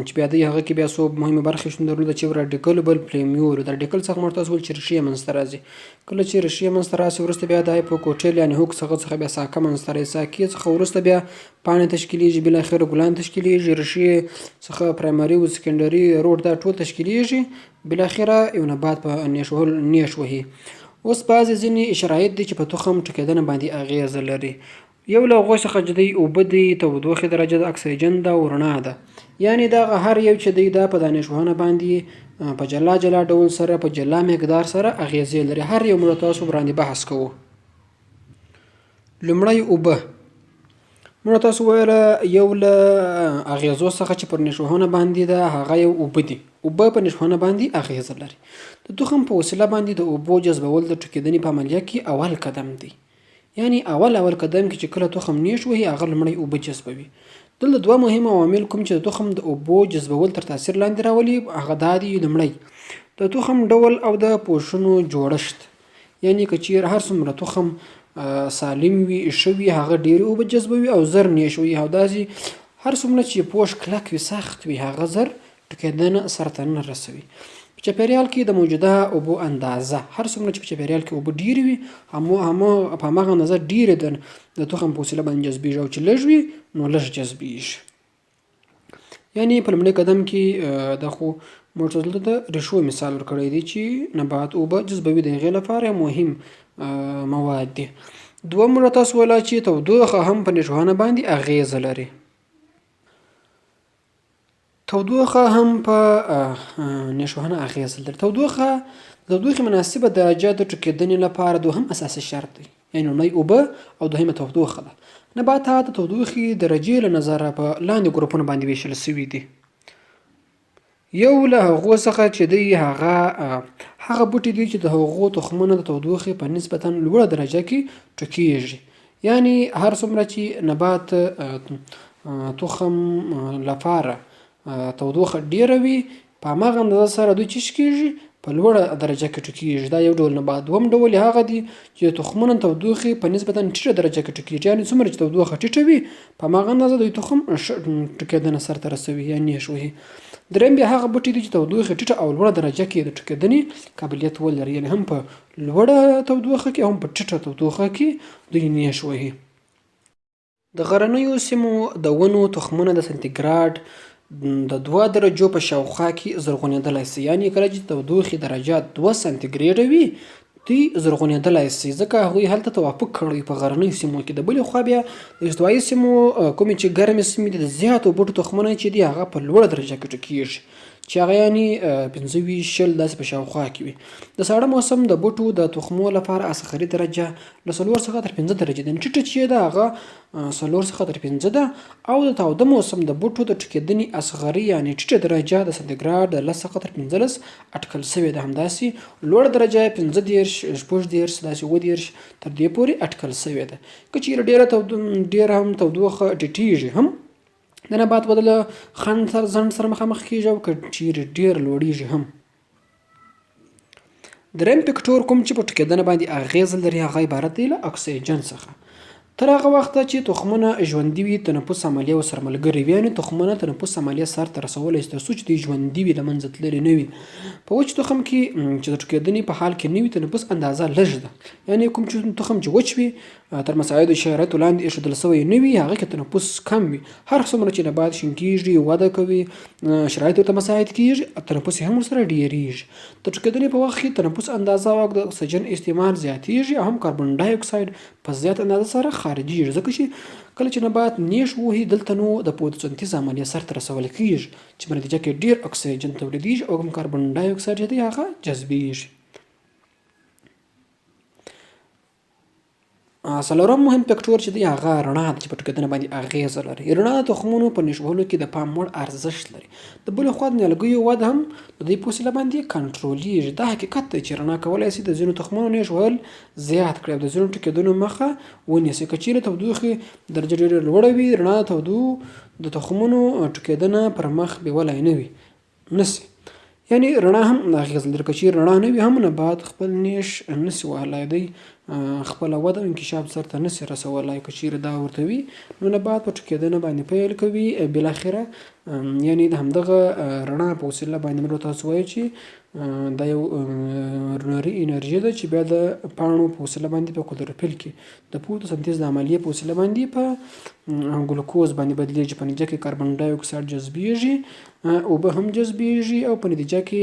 چې بیا دی هغه کې بیا څو مهمې برخې شتون درلوده چې راډیکل بل پلیمیول. د راډیکل څخه موږ تاسو ویل چې ریښې منځته راځي. کله چې ریښې منځته راسي وروسته بیا د هایپوکوټیل یعنې هوک څخه بیا ساقه منځته راځي. ساقې څخه وروسته بیا پاڼې تشکیلیږي، بالاخره ګلان تشکیلیږي، ریښې څخه پرایمري و سکنډري روټ دا ټول تشکیلیږي، بالاخره یو نبات په نیش وهي. اوس بعضې ځینې شرایط دي چې په تخم ټوکېدنه باندې اغېزه لري. یو له هغو څخه چې دی اوبه دي، تودوخې درجه ده، اکسیجن ده او رڼا ده. یعنې دغه هر یو چې دی دا په دا نیش وهنه باندې په جلا جلا ډول سره په جلا مقدار سره اغېزې لري. هر یو موږ تاسو وړاندې بحث کوو. لومړی اوبه. موږ تاسو ویله یو له اغېزو څخه چې پر نیش وهنه باندې ده هغه یو اوبه دي. اوبه په نیش وهنه باندې اغېزه لري. د تخم په وسیله باندې د اوبو جذبول د ټوکېدنې په عملیه کې اول قدم دی. یعنې اول قدم کې چې کله تخم نیش وهي هغه لومړی اوبه جذبوي. دلته دوه مهم عوامل کوم چې د تخم د اوبو جذبول تر تاثیر لاندې راولي هغه دا دي: لومړی د تخم ډول او د پوښونو جوړښت. یعنې که چیرې هر څومره تخم سالم وي، ښه وي، هغه ډېرې اوبه جذبوي او زر نیش وهي، او داسې هر څومره چې پوښ کلک وي، سخت وي، هغه زر ټوکېدنه سرته نه رسوي. په چاپیریال کې د موجوده اوبو اندازه هر څومره چې په چاپیریال کې اوبه ډېرې وي په هماغه اندازه ډېرې د تخم په وسیله باندې جذبېږي او چې لږ وي نو لږ جذبېږي. یعنې په لومړي قدم کې دا خو موږ ته دلته د ریښو مثال ورکړی دی چې نبات اوبه جذبوي د هغې لپاره مهم مواد دي. دوم موږ تاسو ویله چې تودوخه هم په نېټوهنه باندې اغیزه لري. تودوخه هم په نېټوهنه اغیزه لري. تودوخې مناسبه درجه د ټوکېدنې لپاره دوهم اساسي شرط دی. یعنې لومړی اوبه او دویمه تودوخه ده. نباتات د تودوخې درجې له نظره په لاندې ګروپونو باندې ویشل شوي دي. یو له هغو څخه چې دی هغه بوټي دي چې د هغو تخمونه د تودوخې په نسبتا لوړه درجه کې ټوکېږي. یعنې هر څومره چې نبات تخم لپاره تودوخه ډیره وي په هماغه اندازه سره دوی څه کېږي په لوړه درجه کې ټوکېږي. دا یو ډول نبات. دوم ډول هغه دی چې تخمونه تودوخې په نسبتا ټیټه درجه کې ټوکېږي. یعنې څومره چې تودوخه ټیټه وي په هماغه اندازه دوی تخم ټوکېدنه سرته رسوي یا نیش وهي. دریم بیا هغه بوټي دي چې تودوخه ټیټه او لوړه درجه کې د ټوکېدنې قابلیت ولري. یعنې هم په لوړه تودوخه کې او هم په ټیټه تودوخه کې دوی نیش وهي. د غرنیو سیمو د ونو تخمونه د سانتیګراډ د 2 درجو په شاوخوا کې زرغونېدلی شي. یعنې کله چې تودوخې درجه 2 سانتیګریډه وي دوی زرغونېدلی شي ځکه هغوی هلته توافق کړی په غرنیو سیمو کې. د بلې خوا بیا د استوایي سیمو کومې چې ګرمې سیمې دي د زیاتو بوټو تخمونه چې دي هغه په لوړه درجه کې ټوکېږي چې هغه یعنې 25-20 داسې په شاوخوا کې وي. د ساړه موسم د بوټو د تخمو لپاره اصغري درجه له 4 څخه تر 5 درجې ده. ټیټه چې ده هغه 4 څخه تر 5 ده. او د تاوده موسم د بوټو د ټوکېدنې اصغري یعنې ټیټه درجه د سانتیګراډ د 10 څخه تر 15 اټکل شوې ده. همداسې لوړه درجه 15 16 داسې 20 تر دې پورې اټکل شوې ده. که چیرې ډېره هم تودوخه ټیټېږي هم د نبات وده له ځنډ سره مخامخ کېږي او که چیرې ډېر لوړېږي هم. دریم فکټور کوم چې په ټوکېدنه باندې اغیزه لري هغه عبارت دی له اکسیجن څخه. تر هغه وخته چې تخمونه ژوندي وي تنفس عملیه ورسره ملګرې وي. یعنې تخمونه تنفس عملیه سرته رسولی شي تر څو چې دوی ژوندي وي له منځه تللي نه وي. په وچ تخم کې چې د ټوکېدنې په حال کې نه وي تنفس اندازه لږ ده. یعنې کوم چې تخم چې وچ وي تر مساعدو شرایطو لاندې ایښودل شوی نه وي هغه کې تنفس کم وي. هر څومره چې نبات شین کېږي وده کوي شرایط ورته مساعد کېږي تنفس یې هم ورسره ډېرېږي. د ټوکېدنې په وخت کې تنفس اندازه او د اکسیجن استعمال زیاتېږي او هم کاربن ډای اکساید په زیات اندازه سره خارجېږي. ځکه چې کله چې نبات نیش وهي دلته نو د فوتوسنتیز عملیه سرته رسول کېږي چې په نتیجه کې ډېر اکسیجن تولیدېږي او هم کاربن ډای اکساید چې دی هغه جذبېږي. څلورم مهم فکټور چې دی هغه رڼا ده چې په ټوکېدنه باندې اغیزه لري. رڼا د تخمونو په نیش وهلو کې د پام وړ ارزښت لري. د بلې خوا د نیالګیو وده هم د دوی په وسیله باندې کنټرولېږي. دا حقیقت دی چې رڼا کولی شي د ځینو تخمونو نیش وهل زیات کړي او د ځینو ټوکېدنو مخه ونیسي. که چیرې تودوخې درجه ډېره لوړه وي رڼا د تخمونو ټوکېدنه پر مخ بیولی نه سي. یعنې رڼا هم اغیز لري. که چیرې رڼا نه وي هم نبات خپل نیش نسي وهلی. دی خپله وده انکشاف سرته نسي رسولی. که چیرې دا ورته وي نو نبات په ټوکېدنه باندې پیل کوي. بالاخره یعنې د همدغه رڼا په وسیله باندې موږ تاسو وایو چې دا یو نري انرژي ده چې بیا د پاڼو په وسیله باندې په کلوروفیل کې د فوتوسنتیز د عملیې په وسیله باندې په ګلوکوز باندې بدلیږي. په نتیجه کې کاربن ډای اکساید جذبېږي اوبه هم جذبېږي او په نتیجه کې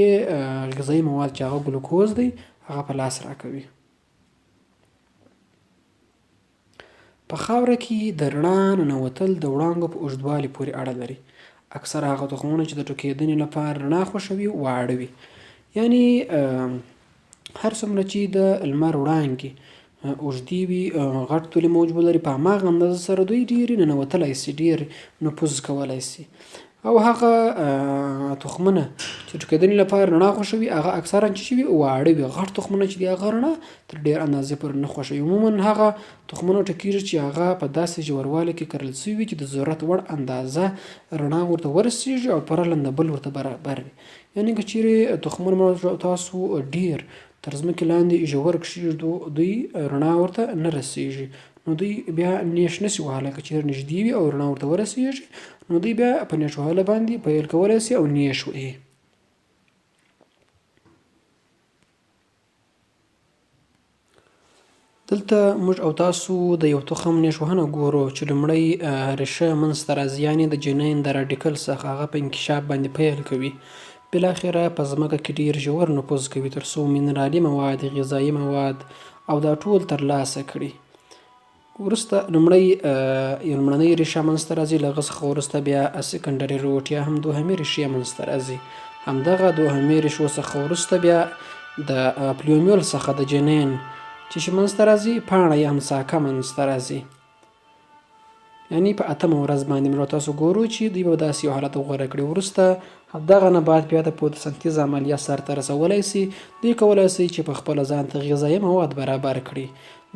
غذایي مواد چې هغه ګلوکوز دی هغه په لاس راکوي. په خاوره کې د رڼا ننوتل د وړانګو په اوږدوالي پورې اړه لري. اکثره هغه تخمونه چې د ټوکېدنې لپاره رڼا خوښوي واړه وي. یعنې هر څومره چې د لمر وړانګې اوږدې وي غټ طولي موج ولري په هماغه اندازه سره دوی ډېرې ننوتلی شي ډېر نفوذ کولی شي. او هغه تخمونه چې ټوکېدنې لپاره رڼا خوښوي هغه اکثرا چې وي واړه وي. غټ تخمونه چې دي هغه رڼا تر ډېر اندازې پورې نه خوښوي. عموما هغه تخمونه ټوکېږي چې هغه په داسې ژوروالي کې کرل شوي وي چې د ضرورت وړ اندازه رڼا ورته ورسېږي او پرله بل ورته برابر وي. یعنې که چیرې تخمونه تاسو ډېر تر ځمکې لاندې ژور کښېږدو دوی رڼا ورته نه رسېږي نو دوی بیا نیش نسي وهلی. که چیرې نږدې وي او رڼا ورته ورسېږي نو دوی بیا په نیش وهلو باندې پیل کولی شي او نیش وهي. دلته موږ او تاسو د یو تخم نیشوهنه ګورو چې لومړی ریښه منځته راځي، یعنې د جنین د راډیکل څخه هغه په انکشاف باندې پیل کوي. بالاخره په ځمکه کې ډېر ژور نفوذ کوي ترڅو منرالي مواد، غذایي مواد او دا ټول ترلاسه کړي. وروسته لومړنۍ ریښه منځته راځي، له هغه څخه وروسته بیا سکنډري روټ یا هم دوهمې ریښې منځته راځي. همدغه دوهمې ریښو څخه وروسته بیا د پلیومیول څخه د جنین چې منځته راځي پاڼه یا هم ساقه منځته راځي. یعنې په 8مه ورځ باندې موږ تاسو ګورو چې دوی به داسې یو حالت غوره کړي. وروسته دغه نبات بیا د فوتوسنتیز عملیه سرته رسولی سي. دوی کولی سي چې په خپله ځان ته غذایي مواد برابر کړي.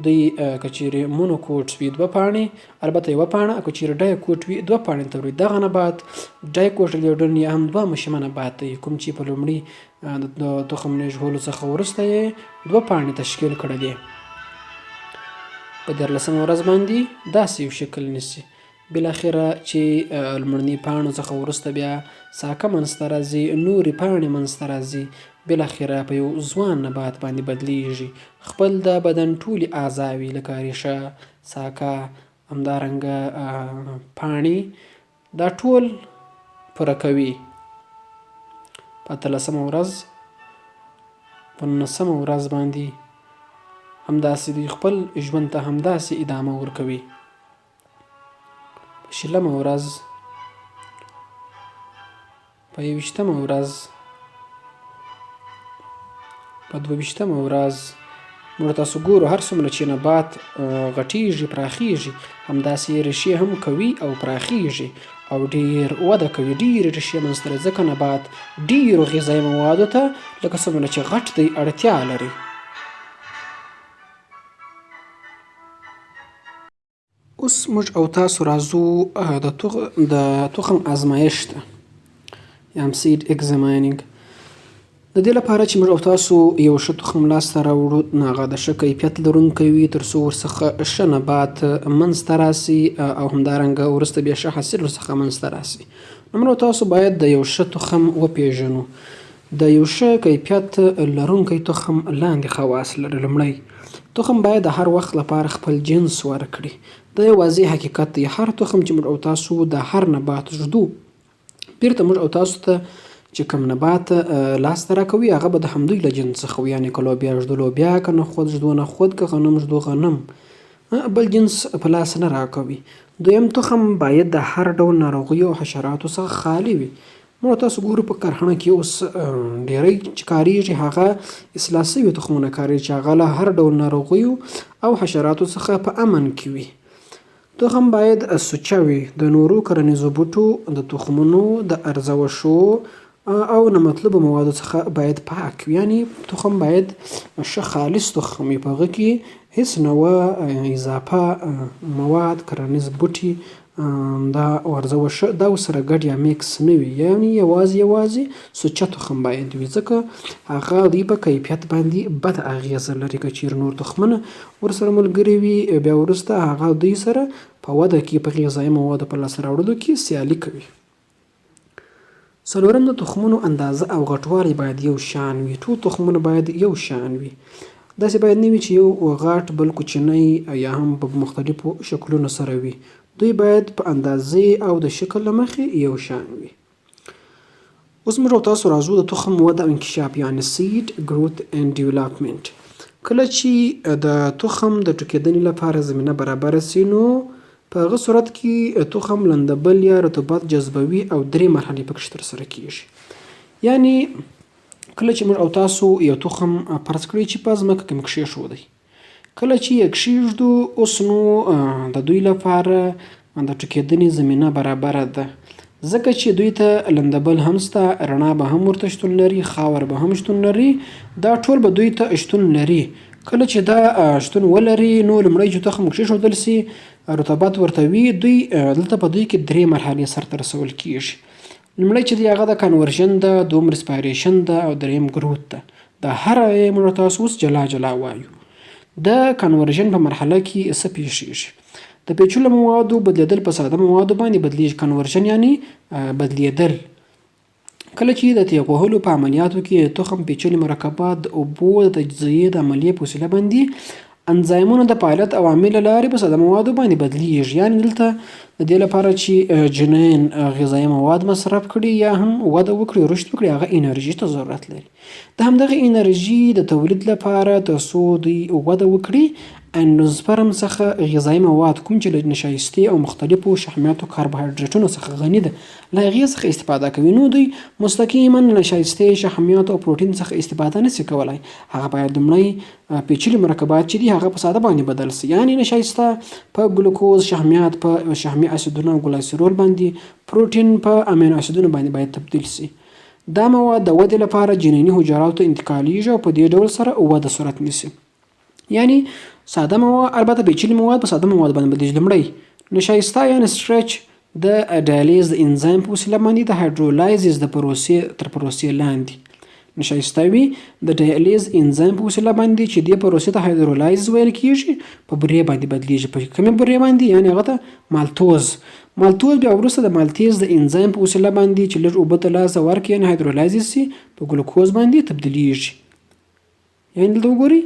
دوی که چیرې مونوکوټ وي 2 پاڼې، البته یوه پاڼه، که چیرې ډایکوټ وي 2 پاڼې تولیدوي. دغه نبات ډایکوټیلیډون یا هم 2 مشیمه نبات دی، کوم چې په لومړي د تخم نیژولو څخه وروسته یې 2 پاڼې تشکیل کړلې. په 14مه ورځ باندې داسې یو شکل نیسي. بالاخره چې لومړني پاڼو څخه وروسته بیا ساقه منځته راځي، نورې پاڼې منځته راځي، بالاخره په یو ځوان نبات باندې بدلیږي. خپل د بدن ټولې اعضاوې لکه ریښه، ساقه، همدارنګه پاڼې دا ټول پوره کوي. په 18مه ورځ، په 19مه ورځ باندې همداسې دوی خپل ژوند ته همداسې ادامه ورکوي. په 20مه ورځ، په 21مه ورځ، په 22مه ورځ موږ تاسو ګورو هر څومره چې نبات غټیږي، پراخیږي، همداسې ریښې هم کوي او پراخیږي او ډېر وده کوي. ډېرې ریښې منځته راځي ځکه نبات ډېرو غذایي موادو ته لکه څومره چې غټ دی اړتیا لري. اوس موږ او تاسو راځو د تخم ازمایښت ته یا هم سید اګزاماینینګ. د دې لپاره چې موږ او تاسو یو ښه تخم لاسته راوړو، نو هغه د ښه کیفیت لرونکی وي ترڅو ورڅخه ښه نبات منځته راسي او همدارنګه وروسته بیا ښه حاصل ورڅخه منځته راسي. نو موږ او تاسو باید د یو ښه تخم وپېژنو. د یو ښه کیفیت لرونکی تخم لاندې خواص لري. لومړی، تخم باید د هر وخت لپاره خپل جنس ورکړي. دا یو واضح حقیقت دی. هر تخم چې موږ او تاسو د هر نبات ږدو، بیرته موږ او تاسو ته چې کوم نبات لاسته راکوي هغه به د همدوی له جنس څخه وي. یعنې که لوبیا ږدو لوبیا، که نخود ږدو نخود، که غنم ږدو غنم، بل جنس په لاس نه راکوي. دویم، تخم باید د هر ډول ناروغیو او حشراتو څخه خالي وي. موږ تاسو ګورو په کرهڼه کې اوس ډېری چې کارېږي هغه اصلاح شوي تخمونه کارېږي چې هغه له هر ډول ناروغیو او حشراتو څخه په امن کې وي. تخم باید سوچه وي. د نورو کرنیزو بوټو د تخمونو د ارزوه شوو او نه مطلوبو موادو څخه باید پاک وي. یعنې تخم باید ښه خالص تخم وي، په هغه کې هیڅ نه اضافه مواد، کرنیز بوټي دا ارزوه شوي دا ورسره ګډ یا میکس نه وي. یعنې یوازې سوچه تخم باید وي، ځکه هغه دوی په کیفیت باندې بد اغیزه لري. که چیرې نور تخمونه ورسره ملګري وي، بیا وروسته هغه دوی سره په وده کې، په غذایي موادو په لاسته راوړلو کې سیالي کوي. څلورم، د تخمونو اندازه او غټوالی باید یو شان وي. ټول تخمونه باید یو شان وي. داسې باید نه وي چې یو غټ بل کوچنی یا هم په مختلفو شکلونو سره وي. دوی باید په اندازې او د شکل له مخې یو شان وي. اوس موږ او تاسو راځو د تخم وده او انکشاف، یعنې سید ګروت اینډ ډیولپمنټ. کله چې د تخم د ټوکېدنې لپاره زمینه برابره سي، نو په هغه صورت کې تخم لندبل یا رطوبت جذبوي او 3 مرحلې پکې ترسره کېږي. یعنې کله چې موږ او تاسو یو تخم فرض کړئ چې په ځمکه کې مو کېښودی، کله چې یې کېږدو، اوس نو د دوی لپاره د ټوکېدنې زمینه برابره ده، ځکه چې دوی ته لندبل هم شته، رڼا به هم ورته شتون لري، خاور به هم شتون لري، دا ټول به دوی ته شتون لري. کله چې دا شتون ولري، نو لومړی چې تخم کېښودل سي، رطوبت ورته وي، دوی دلته په دوی کې 3 مرحلې سرته رسول کېږي. لومړی چې دی هغه د کنورژن ده، دوم ریسپایریشن ده او دریم ګروت ده. دا هر موږ تاسو اوس جلا جلا وایو. د کنورژن په مرحله کې څه پیښیږي؟ د پیچلو موادو بدلیدل په ساده موادو باندې بدلیږي. کنورژن یعنې بدلیدل. کله چې د تیغ وهلو په عملیاتو کې تخم پیچلي مرکبات د اوبو د تجزیې د عملیې په وسیله باندې انزایمونه د فعالیت عوامل له لارې په ساده موادو باندې بدلیږي. یعنې دلته د دې لپاره چې جنین غذایي مواد مصرف کړي یا هم وده وکړي رشد وکړي هغه انرژي ته ضرورت لري. د همدغه انرژي د تولید لپاره تر څو دوی وده وکړي اندوسپرم څخه غذایي مواد کوم چې له نشایستې او مختلفو شحمیاتو کاربوهایډریټونو څخه غني ده له هغې څخه استفاده کوي. نو دوی مستقیما له نشایستې شحمیاتو او پروټین څخه استفاده نشي کولی. هغه باید لومړی پیچلي مرکبات چې دي هغه په ساده باندې بدل سي. یعنې نشایسته په ګلوکوز، شحمیات په شحمي اسیدونو او ګلایسرول باندې، پروټین په امینو اسیدونو باندې باید تبدیل سي. دا مواد د ودې لپاره جنیني حجراتو ته انتقالیږي او په دې ډول سره وده صورت نیسي. یعنی ساده مواد البته پیچلي مواد په ساده مواد باندې بدلیږي. لومړی نشایسته یعنې سټریچ د ډایلیز د انزایم په وسیله باندې د هایدرولایزز د پروسې تر پروسې لاندې نشایسته وي د ډایلیز انزایم په وسیله باندې چې دې پروسې ته هایدرولایز ویل کیږي په برې باندې بدلیږي. په کومې برې باندې؟ یعنې هغه ته مالتوز بیا وروسته د مالتیز د انزایم په وسیله باندې چې لږ اوبه ته لاسه ورکړي یعنې هایدرولایزز سي په ګلوکوز باندې تبدیلیږي. یعنې دلته وګورئ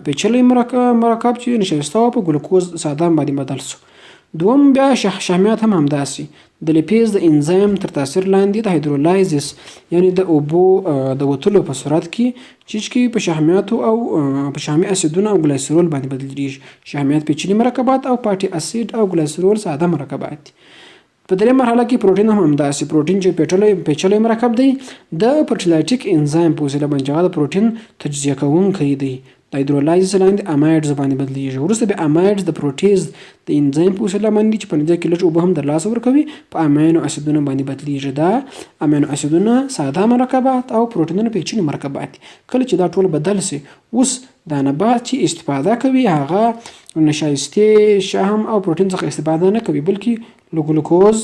پیچلی مرکب چې نشایسته په ګلوکوز ساده باندې بدل سو. دوم بیا شحمیات هم همداسې د لیپیز د انزایم تر تاثیر لاندې د هایدرولایزس یعنې د اوبو د وتلو په صورت کې چې په شحمیاتو او په شحمي اسیدونو او ګلایسرول باندې بدلیږي. شحمیات پیچلي مرکبات او فاټي اسید او ګلایسرول ساده مرکبات دي. په درې مرحله کې پروټین هم همداسې. پروټین چې پیچلی مرکب دی د پرټلایټیک انزایم په وسیله باندې هغه د پروټین تجزیه کوونکی دی د هایدرولایزس لاندې امایډز باندې بدلیږي. وروسته بیا امایډز د پروټیز د انزایم په وسیله باندې چې په نتیجه کې لږ اوبه هم در لاسه ورکوي په امینو اسیدونو باندې بدلیږي. دا امینو اسیدونه ساده مرکبات او پروټینونه پیچلي مرکبات دي. کله چې دا ټول بدل سي اوس دا نبات چې استفاده کوي هغه نشایستې شحم او پروټین څخه استفاده نه کوي بلکې له ګلوکوز،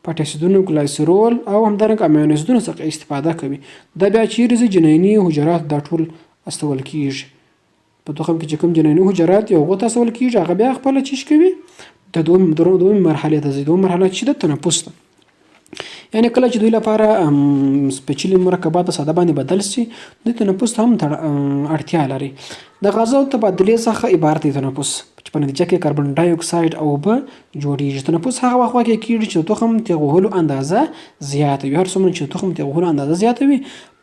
فاټي اسیدونو، ګلایسرول او همدارنګه امینو اسیدونو څخه استفاده کوي. دا بیا چیرې ځي جنیني حجرات دا ټول استول کیږي. په تخم کې چې کوم جنیني حجرات یو غوته استول کیږي هغه بیا خپله چیش کوي د دویم مرحلې ته ځي. دویم مرحله چې د تنفس ده. یعنې کله چې دوی لپاره پیچلي مرکبات په ساده باندې بدل سي دوی تنفس ته هم اړتیا لري. د غازو تبادلې څخه عبارت دی تنفس چې په نتیجه کې کاربن ډای اکساید او اوبه جوړیږي. تنفس هغه وخت کیږي چې د تخم تیغ وهلو اندازه زیاته وي. هر څومره چې تخم تیغ وهلو اندازه زیاته وي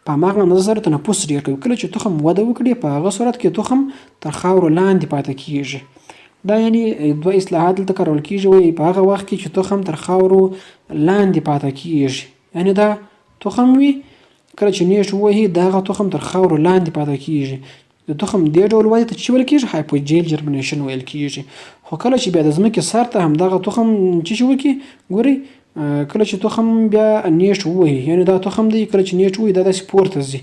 په هماغه اندازه سره تنفس ډېر کوي. کله چې تخم وده وکړي په هغه صورت کې تخم تر خاورو لاندې پاتې کیږي. دا یعنې دوه اصطلاحات دلته کارول کیږي. وایي په هغه وخت کې چې تخم تر خاورو لاندې پاتې کیږي یعنې دا تخم وي کله چې نیش ووهي دغه تخم تر خاورو لاندې پاتې کیږي. د تخم دې ډول ودې ته چې ویل کیږي هایپوجیل جرمینیشن ویل کیږي. خو کله چې بیا د ځمکې سر ته همدغه تخم چې وکړي ګورئ کله چې تخم بیا نیش ووهي یعنې دا تخم دی کله چې نیش ووهي دا داسې پورته ځي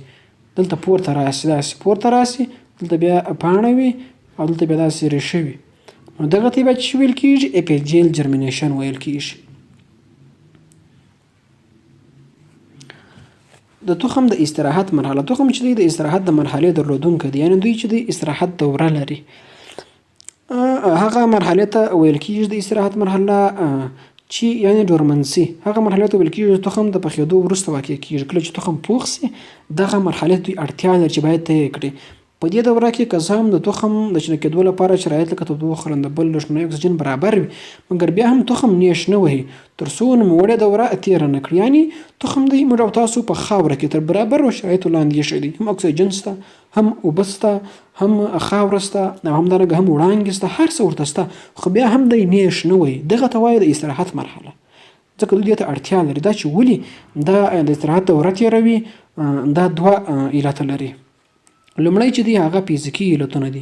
دلته پورته راسي دلته بیا پاڼه وي او دلته بیا داسې ریښه وي. نو دغه ته بیا چې ویل کیږي اپیجیل جرمینیشن ویل کیږي. د تخم د استراحت مرحله. تخم چې دی د استراحت د مرحلې درلودونکی دی یعنې دوی چې د استراحت دوره لري. هغه مرحلې ته ویل کیږي د استراحت مرحله چې یعنې ډورمنسي. هغه مرحلې ته ویل کیږي تخم د پخېدو وروسته واقع کیږي. کله چې تخم پوخ سي دغه مرحلې دوی اړتیا لري چې باید طی کړي. په دې دوره کې که څه هم د تخم د شنه کېدو لپاره شرایط لکه تودوخه، رندبل، روښنایي، اکسیجن برابر وي مګر بیا هم تخم نیش نه وهي تر څو نوموړې دوره تېره نه کړي. یعنې تخم دی موږ او تاسو په خاوره کې تر برابرو شرایطو لاندې ایښی دی. هم اکسیجن شته، هم اوبه شته، هم خاوره شته او همدارنګه هم وړانګې شته، هر څه ورته شته خو بیا هم دی نیش نه وهي. دغه ته وایي د استراحت مرحله. ځکه دوی دې ته اړتیا لري. دا چې ولې دا د استراحت دوره تېروي دا دوه علته لري. لومړی چې دی هغه فزیکي علتونه دي.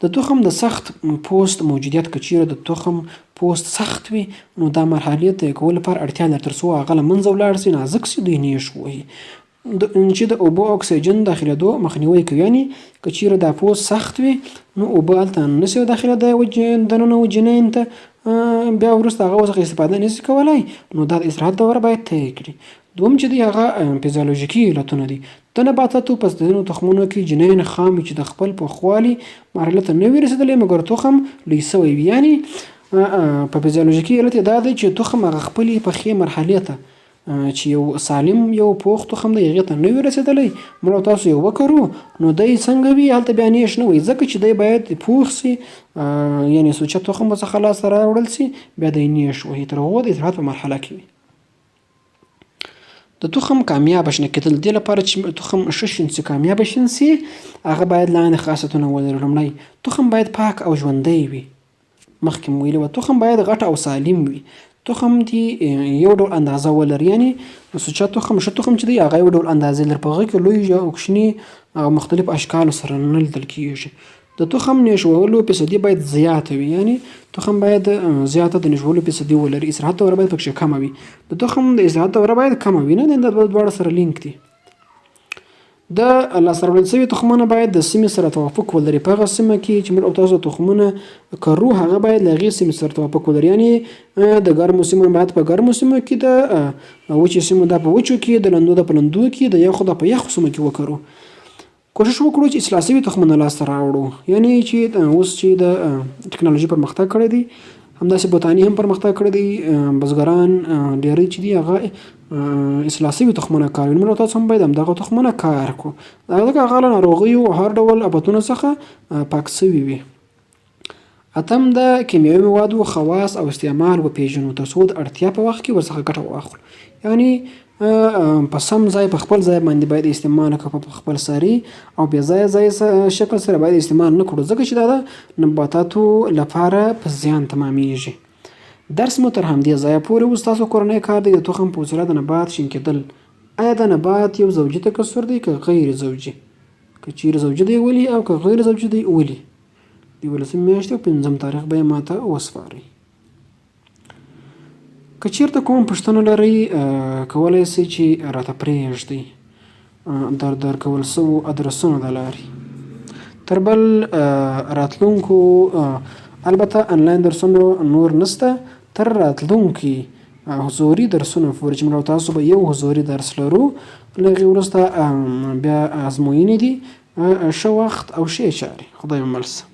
د تخم د سخت پوست موجودیت که چیرې د تخم پوست سخت وي نو دا مرحلې طی کولو لپاره اړتیا لري تر څو هغه له منځه ولاړ سي، نازک سي، دوی نیش ووهي چې د اوبو او اکسیجن داخلېدو مخنیوی کوي. یعنې که چیرې دا پوست سخت وي نو اوبه هلته نسي داخلېدی دننه جنین ته بیا وروسته هغه څخه استفاده نسي کولی نو دا د استراحت دوره باید طی کړي. دوم چې دی هغه فیزیولوژیکي علتونه دي. د نباتاتو په ځینو تخمونو کې جنین خام چې د خپل پوخوالي مرحلې ته نه وي رسېدلی مګر تخم لوی سوی وي. یعنې په فیزیولوژیکي علت دا دی چې تخم هغه خپلې پخې مرحلې ته چې یو سالم یو پوخ تخم دی هغې ته نه وي رسېدلی موږ او تاسو یې وکرو نو دی څنګه وي هلته بیا نیش نه وي ځکه چې دی باید پوخ سي یعنې سوچه تخم به څخه لاسته راوړل سي بیا دی نیش وهي تر هغو د زراعت په مرحله کې وي. د تخم کامیابه شنه کېدل دې لپاره چې تخم ښه شین سي کامیابه شین سي هغه باید لاندې خاصیتونه ولري. لومړی تخم باید پاک او ژوندی وي. مخکې مو ویلي وه تخم باید غټ او سالم وي. تخم دې یو ډول اندازه ولري یعنې سوچه تخم ښه تخم چې دی هغه یو ډول اندازې لري په هغه کې لوی او کوچني او مختلف اشکالو سره نه لیدل کېږي. د تخم نیش وهلو فیصدي باید زیاته وي یعنې تخم باید زیاته د نیش وهلو فیصدي ولري. اصلاحات دوره باید پکې کمه وي. د تخم د اصلاحات دوره باید کمه وي نه د دواړه سره لینک دي. د لاسته راوړل سوي تخمونه باید د سیمې سره توافق ولري. په هغه سیمه کې چې موږ او تاسو تخمونه کرو هغه باید له هغې سیمې سره توافق ولري یعنې د ګرمو سیمو باید په ګرمو سیمو کې د وچې سیمو دا په وچو کې د لندو دا په لندو کې د یخو دا په یخو سیمو کې وکرو. کوشش وکړو چې اصلاح سوي تخمونه لاسته راوړو یعنې چې اوس چې د ټکنالوژي پرمختګ کړی دی همداسې بوتاني هم پرمختګ کړی دی. بزګران ډېری چې دي هغه اصلاح سوي تخمونه کاروي. موږ او تاسو هم باید همدغه تخمونه کار کړو ځکه هغه له ناروغیو او هر ډول آفتونو څخه پاک سوي وي. اتم د کیمیاوي موادو خواص او استعمال وپېژنو تر څو د اړتیا په وخت کې ورڅخه ګټه واخلو. یعنې په سم ځای په خپل ځای باندې باید استعمال کړو په خپل سري او بې ځایه شکل سره باید استعمال نه کړو ځکه چې دا د نباتاتو لپاره په زیان تمامیږي. درس مو تر همدې ځایه پورې اوس ستاسو کورنی کار دی د تخم په وسیله د نبات شین کېدل. آیا د نبات یو زوجي تکثر دی که غیر زوجي؟ که چیرې زوجي دی ولې او که غیر زوجي دی ولې؟ د 11 میاشتې او 5 تاریخ به یې ماته وسپارئ. که چیرته کوم پوښتنه لرئ کولی سئ چې راته پرېږدئ د درکول سوو ادرسونو له لارې. تر بل راتلونکو البته انلاین درسونو نور نسته تر راتلونکي حضوري درسونو پورې چې موږ او تاسو به یو حضوري درس لرو له هغې وروسته بیا ازموینې دي. ښه وخت او ښې چارې. خدای مو مل شه.